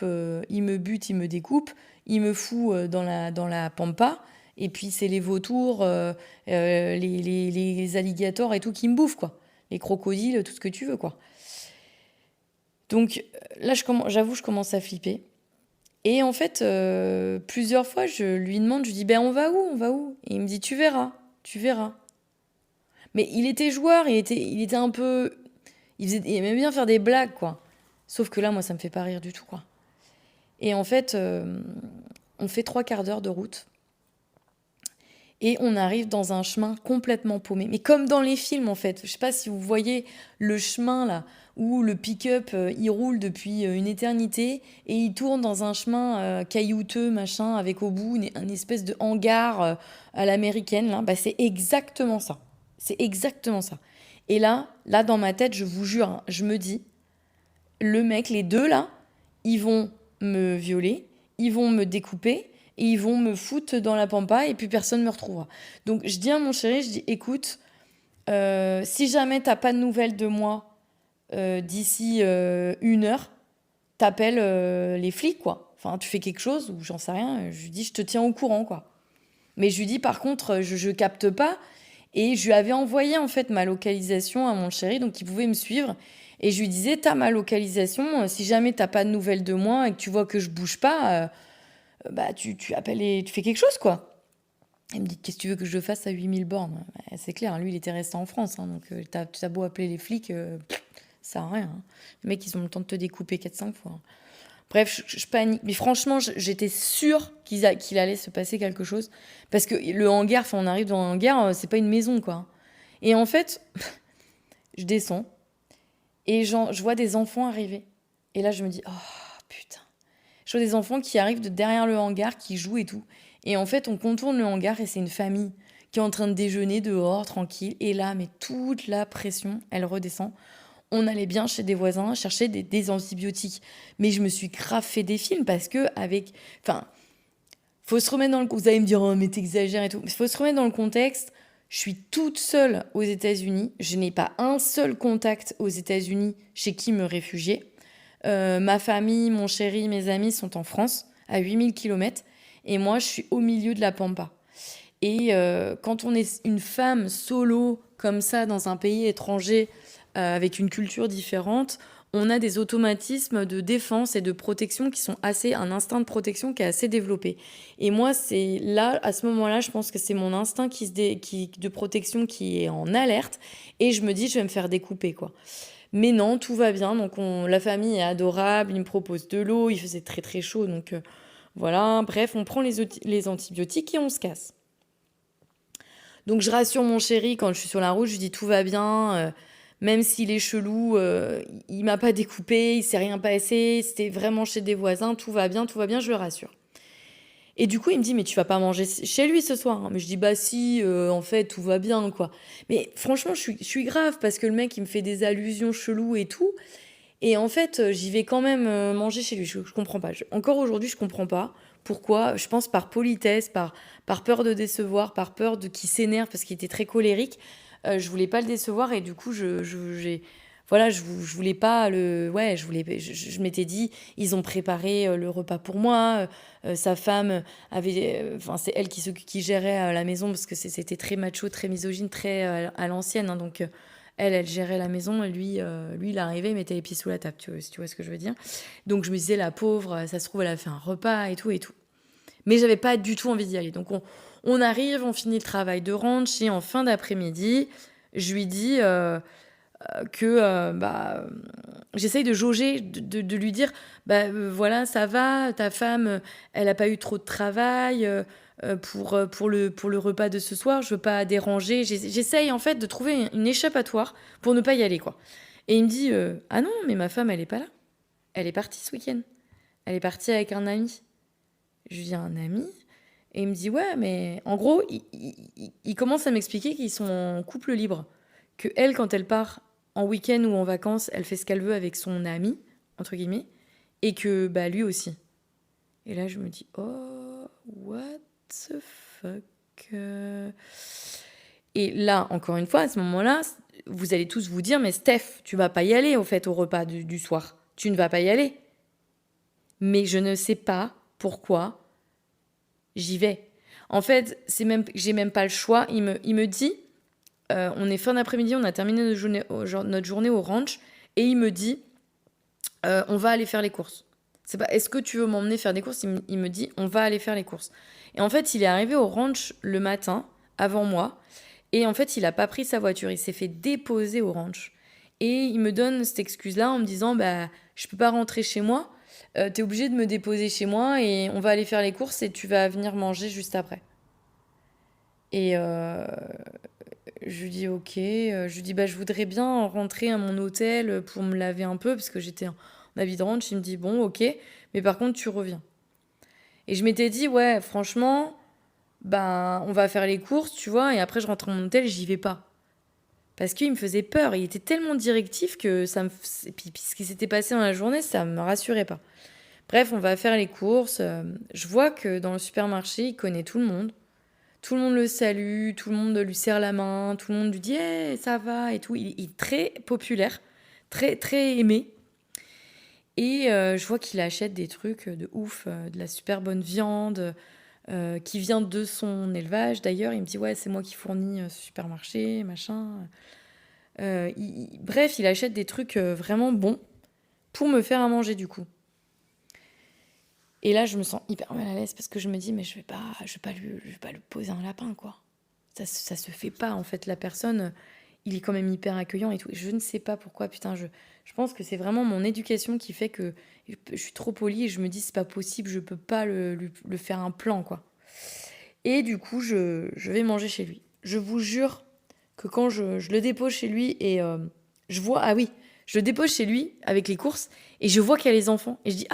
il me bute, il me découpe, il me fout dans la pampa. Et puis, c'est les vautours, les alligators et tout qui me bouffent, quoi. Les crocodiles, tout ce que tu veux, quoi. Donc, là, j'avoue, je commence à flipper. Et en fait, plusieurs fois, je lui demande, je lui dis, ben, on va où? Et il me dit, tu verras. Mais il était joueur, il était un peu... Il aimait bien faire des blagues, quoi. Sauf que là, moi, ça me fait pas rire du tout, quoi. Et en fait, on fait 3/4 d'heure de route. Et on arrive dans un chemin complètement paumé. Mais comme dans les films, en fait. Je sais pas si vous voyez le chemin, là, où le pick-up, il roule depuis une éternité et il tourne dans un chemin caillouteux, machin, avec au bout une espèce de hangar à l'américaine, là. Bah, c'est exactement ça. Et là, dans ma tête, je vous jure, hein, je me dis, le mec, les deux, là, ils vont me violer, ils vont me découper, et ils vont me foutre dans la pampa et puis personne ne me retrouvera. Donc je dis à mon chéri, je dis, écoute, si jamais t'as pas de nouvelles de moi d'ici 1 heure, t'appelles les flics, quoi. Enfin, tu fais quelque chose ou j'en sais rien. Je lui dis, je te tiens au courant, quoi. Mais je lui dis, par contre, je capte pas. Et je lui avais envoyé, en fait, ma localisation à mon chéri, donc il pouvait me suivre. Et je lui disais, t'as ma localisation, si jamais t'as pas de nouvelles de moi et que tu vois que je bouge pas... tu appelles et tu fais quelque chose, quoi. Il me dit, qu'est-ce que tu veux que je fasse à 8000 bornes? C'est clair, hein, lui, il était resté en France. Hein, donc, t'as beau appeler les flics, ça sert à rien. Hein. Les mecs, ils ont le temps de te découper 4-5 fois. Hein. Bref, je panique. Mais franchement, j'étais sûre qu'il allait se passer quelque chose. Parce que le hangar, enfin, on arrive dans un hangar, c'est pas une maison, quoi. Et en fait, je descends et je vois des enfants arriver. Et là, je me dis, oh, putain. Je vois des enfants qui arrivent de derrière le hangar, qui jouent et tout. Et en fait, on contourne le hangar et c'est une famille qui est en train de déjeuner dehors, tranquille. Et là, mais toute la pression, elle redescend. On allait bien chez des voisins chercher des antibiotiques. Mais je me suis grave fait des films parce que Faut se remettre dans le... Vous allez me dire, oh, mais t'exagères et tout. Il faut se remettre dans le contexte. Je suis toute seule aux États-Unis. Je n'ai pas un seul contact aux États-Unis chez qui me réfugier. Ma famille, mon chéri, mes amis sont en France, à 8000 km. Et moi, je suis au milieu de la pampa. Et quand on est une femme solo, comme ça, dans un pays étranger, avec une culture différente, on a des automatismes de défense et de protection qui sont un instinct de protection qui est assez développé. Et moi, c'est là, à ce moment-là, je pense que c'est mon instinct de protection qui est en alerte. Et je me dis, je vais me faire découper, quoi. Mais non, tout va bien. Donc, la famille est adorable. Ils me proposent de l'eau. Il faisait très, très chaud. Donc, voilà. Bref, on prend les antibiotiques et on se casse. Donc, je rassure mon chéri quand je suis sur la route. Je lui dis, tout va bien. Même s'il est chelou, il m'a pas découpé, il s'est rien passé, c'était vraiment chez des voisins, tout va bien, je le rassure. Et du coup, il me dit, mais tu vas pas manger chez lui ce soir, hein. Mais je dis, bah si, en fait, tout va bien, quoi. Mais franchement, je suis grave, parce que le mec, il me fait des allusions cheloues et tout. Et en fait, j'y vais quand même manger chez lui. Je comprends pas. Encore aujourd'hui, je comprends pas pourquoi. Je pense par politesse, par peur de décevoir, par peur qu'il s'énerve, parce qu'il était très colérique. Je voulais pas le décevoir et du coup je voulais pas je m'étais dit ils ont préparé le repas pour moi, sa femme avait c'est elle qui gérait la maison parce que c'était très macho, très misogyne, très à l'ancienne, hein, donc elle gérait la maison et lui il arrivait, il mettait les pieds sous la table, si tu vois ce que je veux dire. Donc je me disais la pauvre, ça se trouve elle a fait un repas et tout, mais j'avais pas du tout envie d'y aller. Donc on arrive, on finit le travail de ranch et en fin d'après-midi, je lui dis que j'essaye de jauger, de lui dire voilà, ça va, ta femme, elle n'a pas eu trop de travail pour le repas de ce soir, je veux pas déranger. J'essaye en fait de trouver une échappatoire pour ne pas y aller, quoi. Et il me dit ah non, mais ma femme, elle est pas là. Elle est partie ce week-end. Elle est partie avec un ami. Je lui dis un ami ? Et il me dit, ouais, mais en gros, il commence à m'expliquer qu'ils sont en couple libre. Que elle, quand elle part en week-end ou en vacances, elle fait ce qu'elle veut avec son ami, entre guillemets, et que lui aussi. Et là, je me dis, oh, what the fuck. Et là, encore une fois, à ce moment-là, vous allez tous vous dire, mais Steph, tu vas pas y aller, au fait, au repas du soir. Tu ne vas pas y aller. Mais je ne sais pas pourquoi j'y vais. En fait, j'ai même pas le choix. Il me dit, on est fin d'après-midi, on a terminé notre journée au ranch, et il me dit, on va aller faire les courses. C'est pas, est-ce que tu veux m'emmener faire des courses ? Il me dit, on va aller faire les courses. Et en fait, il est arrivé au ranch le matin, avant moi, et en fait, il a pas pris sa voiture, il s'est fait déposer au ranch. Et il me donne cette excuse-là en me disant, je peux pas rentrer chez moi, t'es obligé de me déposer chez moi et on va aller faire les courses et tu vas venir manger juste après. Et je lui dis ok, je lui dis je voudrais bien rentrer à mon hôtel pour me laver un peu parce que j'étais en habit de ranch. Il me dit bon ok, mais par contre tu reviens. Et je m'étais dit ouais franchement, on va faire les courses tu vois et après je rentre à mon hôtel, j'y vais pas. Parce qu'il me faisait peur, il était tellement directif que et puis ce qui s'était passé dans la journée, ça me rassurait pas. Bref, on va faire les courses. Je vois que dans le supermarché, il connaît tout le monde. Tout le monde le salue, tout le monde lui serre la main, tout le monde lui dit hey, ça va et tout. Il est très populaire, très, très aimé. Et je vois qu'il achète des trucs de ouf, de la super bonne viande qui vient de son élevage. D'ailleurs, il me dit ouais, c'est moi qui fournis ce supermarché, machin. Bref, il achète des trucs vraiment bons pour me faire à manger du coup. Et là, je me sens hyper mal à l'aise parce que je me dis mais je vais pas lui poser un lapin quoi. Ça se fait pas en fait. La personne, il est quand même hyper accueillant et tout. Et je ne sais pas pourquoi. Putain, je pense que c'est vraiment mon éducation qui fait que je suis trop polie et je me dis c'est pas possible. Je peux pas le faire un plan quoi. Et du coup, je vais manger chez lui. Je vous jure que quand je le dépose chez lui et je vois je le dépose chez lui avec les courses et je vois qu'il y a les enfants et je dis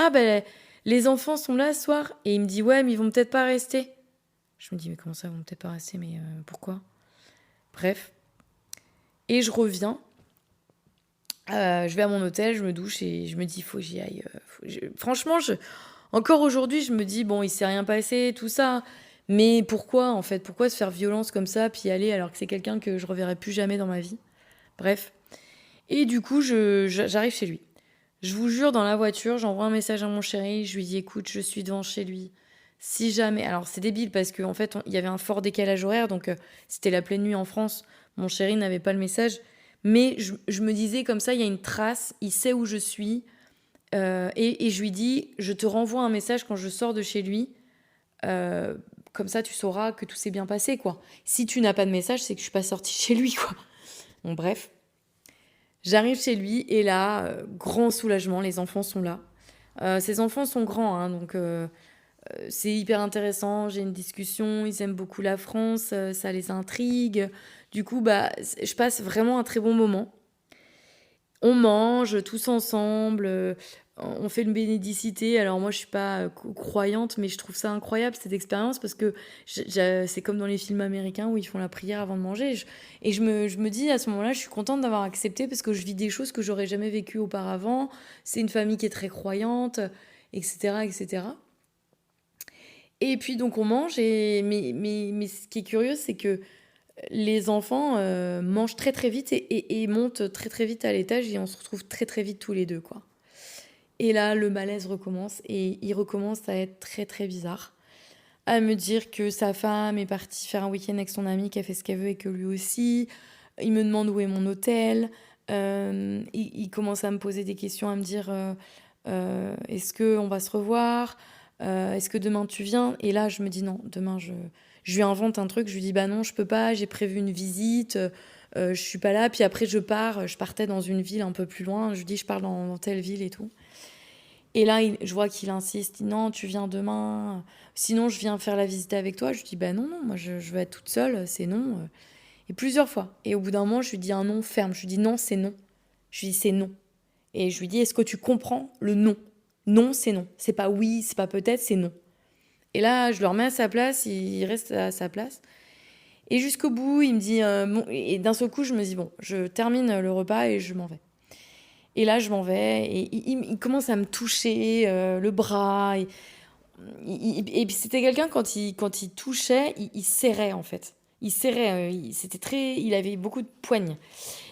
les enfants sont là ce soir. Et il me dit ouais mais ils vont peut-être pas rester. Je me dis mais comment ça ils vont peut-être pas rester, mais pourquoi ? Bref. Et je reviens. Je vais à mon hôtel, je me douche et je me dis faut que j'y aille. Franchement Encore aujourd'hui, je me dis, bon, il s'est rien passé, tout ça. Mais pourquoi, en fait? Pourquoi se faire violence comme ça, puis aller alors que c'est quelqu'un que je reverrai plus jamais dans ma vie? Bref. Et du coup, j'arrive chez lui. Je vous jure, dans la voiture, j'envoie un message à mon chéri, je lui dis, écoute, je suis devant chez lui. Si jamais... Alors, c'est débile parce qu'en fait, il y avait un fort décalage horaire, donc c'était la pleine nuit en France. Mon chéri n'avait pas le message. Mais je me disais, comme ça, il y a une trace, il sait où je suis. Et je lui dis, je te renvoie un message quand je sors de chez lui. Comme ça, tu sauras que tout s'est bien passé, quoi. Si tu n'as pas de message, c'est que je suis pas sortie chez lui, quoi. Bon, bref. J'arrive chez lui et là, grand soulagement, les enfants sont là. Ces enfants sont grands, hein, donc c'est hyper intéressant. J'ai une discussion, ils aiment beaucoup la France, ça les intrigue. Du coup, je passe vraiment un très bon moment. On mange tous ensemble, on fait une bénédicité. Alors moi, je suis pas croyante, mais je trouve ça incroyable cette expérience parce que c'est comme dans les films américains où ils font la prière avant de manger. Et je me dis à ce moment-là, je suis contente d'avoir accepté parce que je vis des choses que j'aurais jamais vécues auparavant. C'est une famille qui est très croyante, etc., etc. Et puis donc on mange. Mais ce qui est curieux, c'est que les enfants mangent très très vite et montent très très vite à l'étage et on se retrouve très très vite tous les deux, quoi. Et là, le malaise recommence et il recommence à être très très bizarre. À me dire que sa femme est partie faire un week-end avec son amie, qu'elle fait ce qu'elle veut et que lui aussi. Il me demande où est mon hôtel. Il commence à me poser des questions, à me dire est-ce qu'on va se revoir? Est-ce que demain tu viens? Et là, je me dis non, demain je lui invente un truc, je lui dis bah non, je peux pas, j'ai prévu une visite, je suis pas là. Puis après, je partais dans une ville un peu plus loin, je lui dis je pars dans telle ville et tout. Et là, je vois qu'il insiste, il dit non, tu viens demain, sinon je viens faire la visite avec toi. Je lui dis bah non, moi je veux être toute seule, c'est non. Et plusieurs fois. Et au bout d'un moment, je lui dis un non ferme, je lui dis non, c'est non. Je lui dis c'est non. Et je lui dis est-ce que tu comprends le non? Non, c'est non. C'est pas oui, c'est pas peut-être, c'est non. Et là, je le remets à sa place, il reste à sa place. Et jusqu'au bout, il me dit... bon, et d'un seul coup, je me dis, bon, je termine le repas et je m'en vais. Et là, je m'en vais et il commence à me toucher le bras. Et puis c'était quelqu'un, quand il touchait, il serrait, en fait. Il serrait, il avait beaucoup de poignes.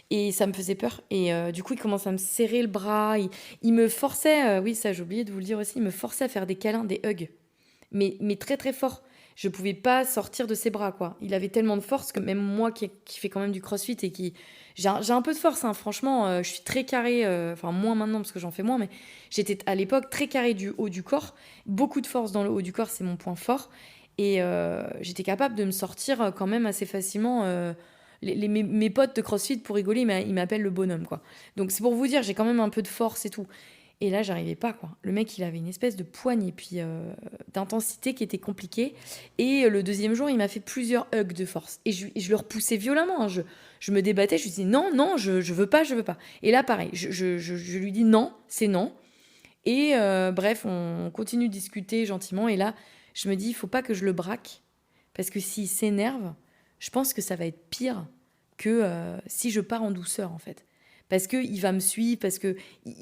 Et ça me faisait peur. Et du coup, il commence à me serrer le bras. Il me forçait, oui, ça j'ai oublié de vous le dire aussi, il me forçait à faire des câlins, des hugs. Mais très très fort. Je pouvais pas sortir de ses bras, quoi. Il avait tellement de force que même moi qui fais quand même du crossfit et qui... J'ai un peu de force, hein. Franchement, je suis très carrée, enfin moins maintenant parce que j'en fais moins, mais j'étais à l'époque très carrée du haut du corps. Beaucoup de force dans le haut du corps, c'est mon point fort. Et j'étais capable de me sortir quand même assez facilement. Mes potes de crossfit, pour rigoler, ils m'appellent le bonhomme, quoi. Donc c'est pour vous dire, j'ai quand même un peu de force et tout. Et là, j'arrivais pas, quoi. Le mec, il avait une espèce de poigne et puis d'intensité qui était compliquée. Et le deuxième jour, il m'a fait plusieurs hugs de force. Et je le repoussais violemment, hein. Je me débattais, je lui disais non, non, je veux pas, je veux pas. Et là, pareil, je lui dis non, c'est non. Et bref, on continue de discuter gentiment. Et là, je me dis, il faut pas que je le braque. Parce que s'il s'énerve, je pense que ça va être pire que si je pars en douceur, en fait. Parce qu'il va me suivre, parce que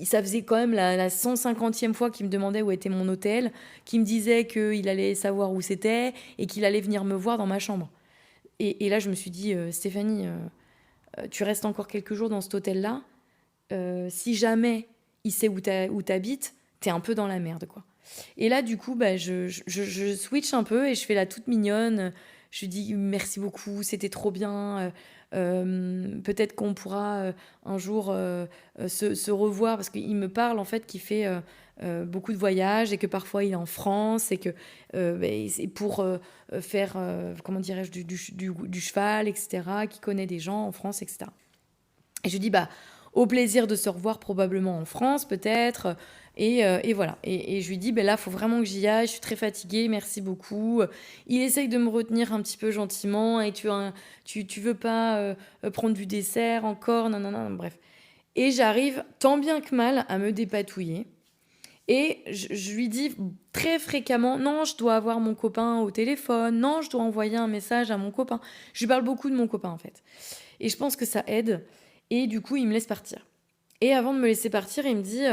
ça faisait quand même la 150e fois qu'il me demandait où était mon hôtel, qu'il me disait qu'il allait savoir où c'était et qu'il allait venir me voir dans ma chambre. Et là, je me suis dit, Stéphanie, tu restes encore quelques jours dans cet hôtel-là. Si jamais il sait où t'habites, t'es un peu dans la merde, quoi. Et là, du coup, je switch un peu et je fais la toute mignonne. Je lui dis merci beaucoup, c'était trop bien. Peut-être qu'on pourra un jour se revoir, parce qu'il me parle en fait qu'il fait beaucoup de voyages et que parfois il est en France et que c'est pour faire comment dirais-je du cheval, etc., qu'il connaît des gens en France, etc. Et je dis au plaisir de se revoir probablement en France peut-être. Et voilà. Et je lui dis, là, il faut vraiment que j'y aille. Je suis très fatiguée, merci beaucoup. Il essaye de me retenir un petit peu gentiment. Et tu veux pas prendre du dessert encore? Non, bref. Et j'arrive, tant bien que mal, à me dépatouiller. Et je lui dis très fréquemment, non, je dois avoir mon copain au téléphone. Non, je dois envoyer un message à mon copain. Je lui parle beaucoup de mon copain, en fait. Et je pense que ça aide. Et du coup, il me laisse partir. Et avant de me laisser partir, il me dit...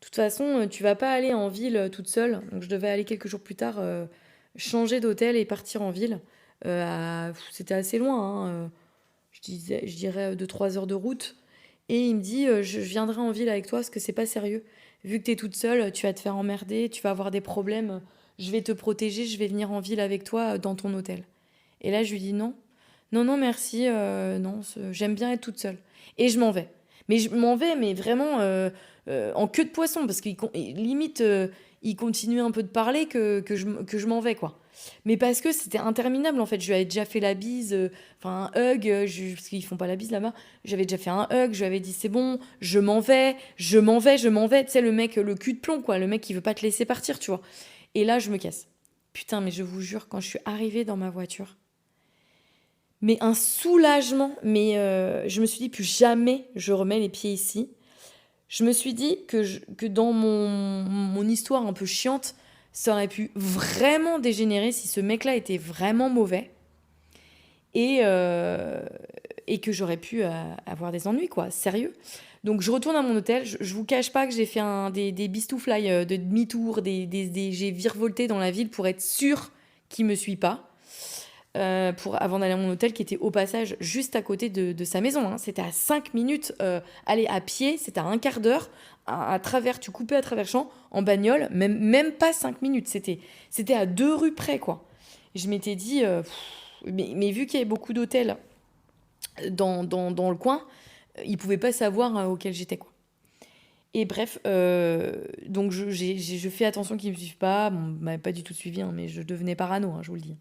toute façon, tu vas pas aller en ville toute seule. Donc je devais aller quelques jours plus tard changer d'hôtel et partir en ville. C'était assez loin, hein, je dirais 2-3 heures de route. Et il me dit, je viendrai en ville avec toi parce que c'est pas sérieux. Vu que t'es toute seule, tu vas te faire emmerder, tu vas avoir des problèmes. Je vais te protéger, je vais venir en ville avec toi dans ton hôtel. Et là, je lui dis non. Non, non, merci, non, j'aime bien être toute seule. Et je m'en vais. Mais je m'en vais, mais vraiment en queue de poisson, parce qu'il limite, il continuait un peu de parler que je m'en vais, quoi. Mais parce que c'était interminable, en fait. Je lui avais déjà fait la bise, enfin un hug, parce qu'ils font pas la bise là-bas. J'avais déjà fait un hug, je lui avais dit c'est bon, je m'en vais, je m'en vais, je m'en vais. Tu sais, le mec, le cul de plomb, quoi. Le mec qui veut pas te laisser partir, tu vois. Et là, je me casse. Putain, mais je vous jure, quand je suis arrivée dans ma voiture, mais un soulagement, mais je me suis dit plus jamais je remets les pieds ici. Je me suis dit que dans mon histoire un peu chiante, ça aurait pu vraiment dégénérer si ce mec-là était vraiment mauvais et que j'aurais pu avoir des ennuis, quoi, sérieux. Donc je retourne à mon hôtel, je vous cache pas que j'ai fait des bistouflailles de demi-tour, j'ai virevolté dans la ville pour être sûre qu'il me suit pas. Avant d'aller à mon hôtel qui était au passage juste à côté de sa maison, hein. C'était à 5 minutes, aller à pied, c'était à un quart d'heure, tu coupais à travers champs, en bagnole, même pas 5 minutes, c'était à 2 rues près, quoi. Et je m'étais dit, mais vu qu'il y avait beaucoup d'hôtels dans le coin, ils pouvaient pas savoir auquel j'étais, quoi. Et bref, donc je fais attention qu'ils me suivent pas, bon, m'avait pas du tout suivi, hein, mais je devenais parano, hein, je vous le dis.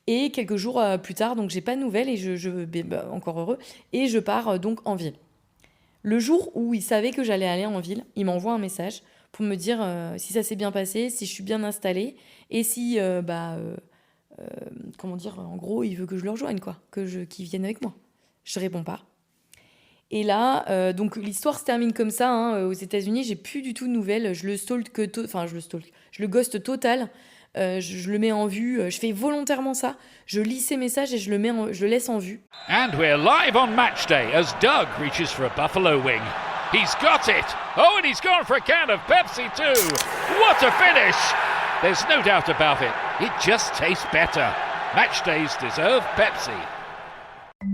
Et quelques jours plus tard, donc j'ai pas de nouvelles et encore heureux, et je pars donc en ville. Le jour où il savait que j'allais aller en ville, il m'envoie un message pour me dire si ça s'est bien passé, si je suis bien installée et si, comment dire, en gros, il veut que je le rejoigne, quoi, qu'il vienne avec moi. Je réponds pas. Et là, donc l'histoire se termine comme ça, hein, aux États-Unis, j'ai plus du tout de nouvelles, je le ghost total. Je le mets en vue, je fais volontairement ça, je lis ses messages et je le laisse en vue. And we're live on match day as Doug reaches for a buffalo wing. He's got it! Oh, and he's gone for a can of Pepsi too! What a finish! There's no doubt about it, it just tastes better. Match days deserve Pepsi.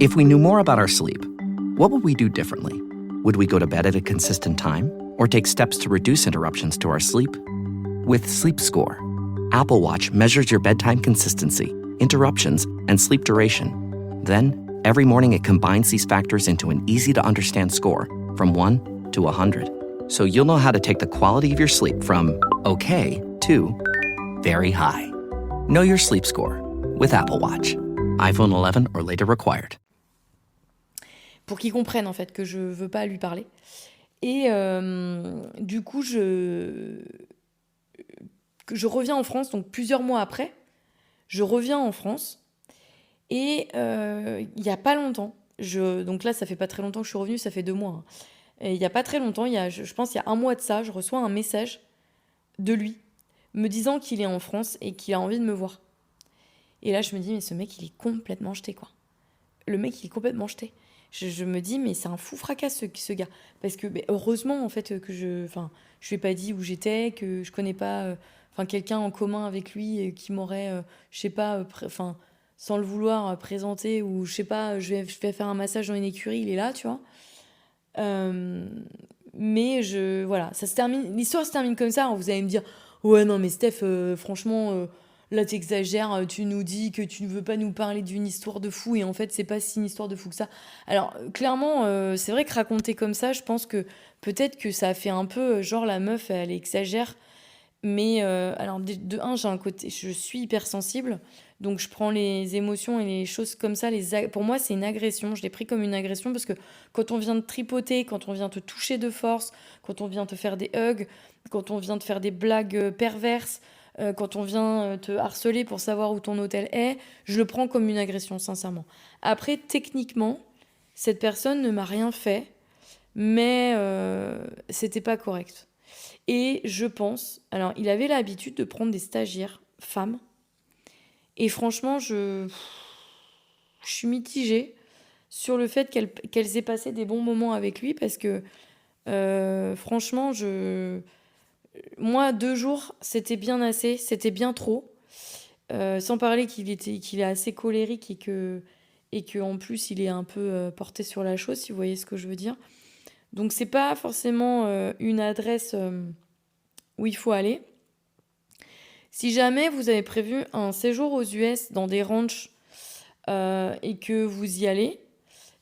If we knew more about our sleep, what would we do differently? Would we go to bed at a consistent time or take steps to reduce interruptions to our sleep? With Sleep Score, Apple Watch measures your bedtime consistency, interruptions, and sleep duration. Then, every morning it combines these factors into an easy-to-understand score from 1 to 100. So you'll know how to take the quality of your sleep from okay to very high. Know your sleep score with Apple Watch. iPhone 11 or later required. Pour qu'il comprenne en fait que je veux pas lui parler. Et du coup, je reviens en France, donc plusieurs mois après, je reviens en France et il n'y a pas longtemps, donc là ça fait pas très longtemps que je suis revenue, ça fait 2 mois, hein. Et il n'y a pas très longtemps, je pense qu'il y a 1 mois de ça, je reçois un message de lui me disant qu'il est en France et qu'il a envie de me voir. Et là je me dis mais ce mec il est complètement jeté, quoi. Le mec il est complètement jeté. Je me dis mais c'est un fou fracas ce gars, parce que heureusement en fait que je lui ai pas dit où j'étais, que je connais pas quelqu'un en commun avec lui qui m'aurait je sais pas sans le vouloir présenter, ou je sais pas, je vais faire un massage dans une écurie, il est là, tu vois. Mais voilà, l'histoire se termine comme ça. Alors vous allez me dire ouais non mais Steph, franchement là t'exagères, tu nous dis que tu ne veux pas nous parler d'une histoire de fou et en fait c'est pas si une histoire de fou que ça. Alors clairement c'est vrai que raconter comme ça, je pense que peut-être que ça a fait un peu genre la meuf elle exagère, mais alors de un, j'ai un côté, je suis hypersensible, donc je prends les émotions et les choses comme ça, pour moi c'est une agression, je l'ai pris comme une agression, parce que quand on vient te tripoter, quand on vient te toucher de force, quand on vient te faire des hugs, quand on vient te faire des blagues perverses, quand on vient te harceler pour savoir où ton hôtel est, je le prends comme une agression, sincèrement. Après, techniquement, cette personne ne m'a rien fait, mais c'était pas correct. Et je pense... Alors, il avait l'habitude de prendre des stagiaires femmes, et franchement, je suis mitigée sur le fait qu'elles aient passé des bons moments avec lui, parce que Franchement, moi, 2 jours, c'était bien assez, c'était bien trop. Sans parler qu'il est assez colérique et que en plus, il est un peu porté sur la chose, si vous voyez ce que je veux dire. Donc, c'est pas forcément une adresse où il faut aller. Si jamais vous avez prévu un séjour aux US dans des ranchs et que vous y allez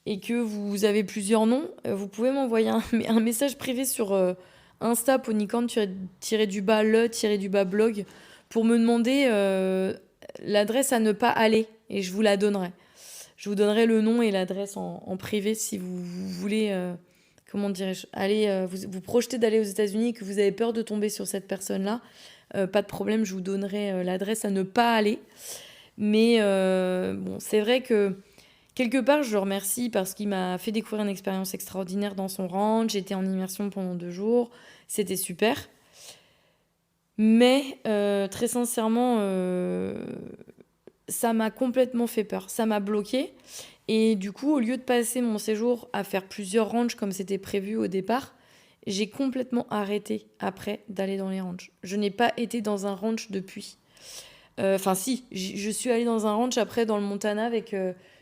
et que vous avez plusieurs noms, vous pouvez m'envoyer un message privé sur Insta, ponycorn-le-blog, pour me demander l'adresse à ne pas aller et je vous la donnerai. Je vous donnerai le nom et l'adresse en privé si vous voulez, comment dirais-je, aller, vous projetez d'aller aux États-Unis et que vous avez peur de tomber sur cette personne-là. Pas de problème, je vous donnerai l'adresse à ne pas aller. Mais bon, c'est vrai que quelque part, je le remercie parce qu'il m'a fait découvrir une expérience extraordinaire dans son ranch. J'étais en immersion pendant 2 jours. C'était super. Mais très sincèrement, ça m'a complètement fait peur. Ça m'a bloquée. Et du coup, au lieu de passer mon séjour à faire plusieurs ranchs comme c'était prévu au départ, j'ai complètement arrêté après d'aller dans les ranchs. Je n'ai pas été dans un ranch depuis. Enfin si, je suis allée dans un ranch après dans le Montana avec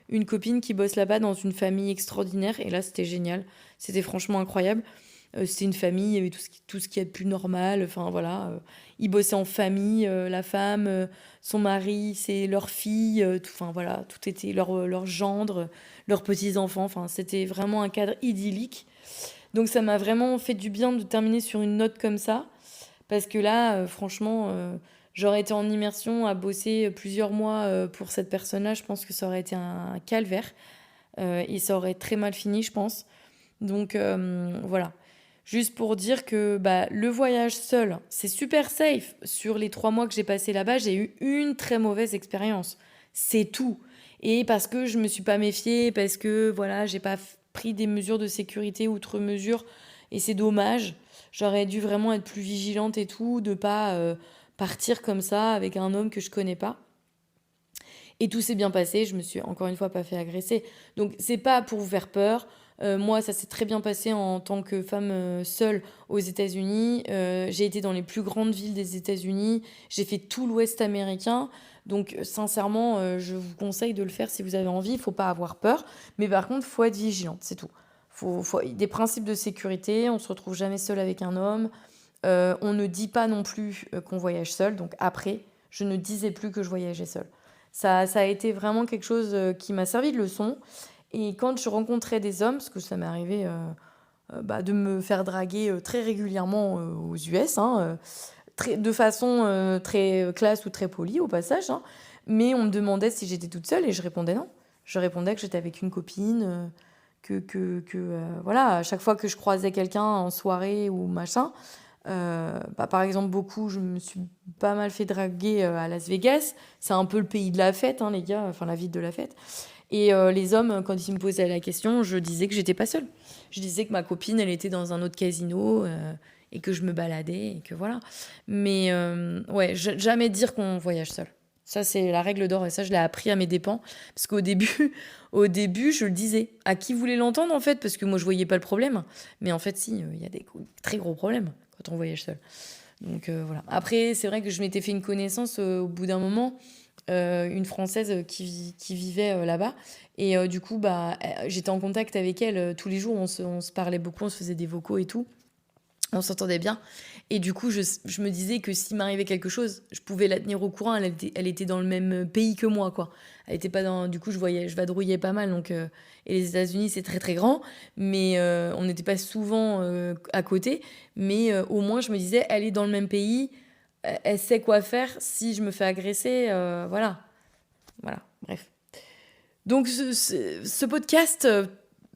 une copine qui bosse là-bas dans une famille extraordinaire. Et là, c'était génial. C'était franchement incroyable. C'était une famille, il y avait tout ce qui est de plus normal. Enfin voilà, ils bossaient en famille, la femme, son mari, c'est leur fille. Enfin voilà, tout était leur gendre, leurs petits-enfants. Enfin, c'était vraiment un cadre idyllique. Donc ça m'a vraiment fait du bien de terminer sur une note comme ça. Parce que là, franchement, j'aurais été en immersion à bosser plusieurs mois pour cette personne-là. Je pense que ça aurait été un calvaire. Et ça aurait très mal fini, je pense. Donc voilà. Juste pour dire que le voyage seul, c'est super safe. Sur les 3 mois que j'ai passé là-bas, j'ai eu une très mauvaise expérience. C'est tout. Et parce que je me suis pas méfiée, parce que voilà, j'ai pas pris des mesures de sécurité outre mesure. Et c'est dommage. J'aurais dû vraiment être plus vigilante et tout, de pas partir comme ça avec un homme que je connais pas. Et tout s'est bien passé. Je me suis encore une fois pas fait agresser. Donc c'est pas pour vous faire peur. Moi, ça s'est très bien passé en tant que femme seule aux États-Unis. J'ai été dans les plus grandes villes des États-Unis. J'ai fait tout l'Ouest américain. Donc, sincèrement, je vous conseille de le faire si vous avez envie. Il ne faut pas avoir peur. Mais par contre, il faut être vigilante, c'est tout. Faut des principes de sécurité. On ne se retrouve jamais seul avec un homme. On ne dit pas non plus qu'on voyage seul. Donc après, je ne disais plus que je voyageais seule. Ça a été vraiment quelque chose qui m'a servi de leçon. Et quand je rencontrais des hommes, parce que ça m'est arrivé de me faire draguer très régulièrement aux US, de façon très classe ou très polie au passage, mais on me demandait si j'étais toute seule et je répondais non. Je répondais que j'étais avec une copine, voilà, à chaque fois que je croisais quelqu'un en soirée ou machin, par exemple, je me suis pas mal fait draguer à Las Vegas. C'est un peu le pays de la fête, les gars, enfin la ville de la fête. Et les hommes, quand ils me posaient la question, je disais que j'étais pas seule. Je disais que ma copine, elle était dans un autre casino et que je me baladais et que voilà. Mais ouais, jamais dire qu'on voyage seul. Ça, c'est la règle d'or et ça, je l'ai appris à mes dépens. Parce qu'au début, je le disais. À qui voulait l'entendre, en fait, parce que moi, je voyais pas le problème. Mais en fait, si, il y a des très gros problèmes quand on voyage seul. Donc voilà. Après, c'est vrai que je m'étais fait une connaissance au bout d'un moment. Une Française qui vivait là-bas et du coup j'étais en contact avec elle tous les jours, on se parlait beaucoup, on se faisait des vocaux et tout, on s'entendait bien et du coup je me disais que s'il m'arrivait quelque chose je pouvais la tenir au courant. Elle était dans le même pays que moi quoi. Elle était pas dans, du coup je vadrouillais pas mal donc et les États-Unis c'est très très grand mais on n'était pas souvent à côté mais au moins je me disais elle est dans le même pays. Elle sait quoi faire si je me fais agresser, voilà, bref. Donc ce podcast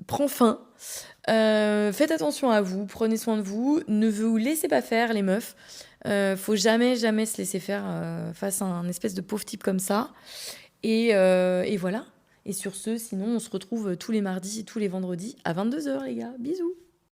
prend fin. Faites attention à vous, prenez soin de vous, ne vous laissez pas faire les meufs. Faut jamais se laisser faire face à un espèce de pauvre type comme ça. Et voilà. Et sur ce, sinon on se retrouve tous les mardis et tous les vendredis à 22h les gars. Bisous.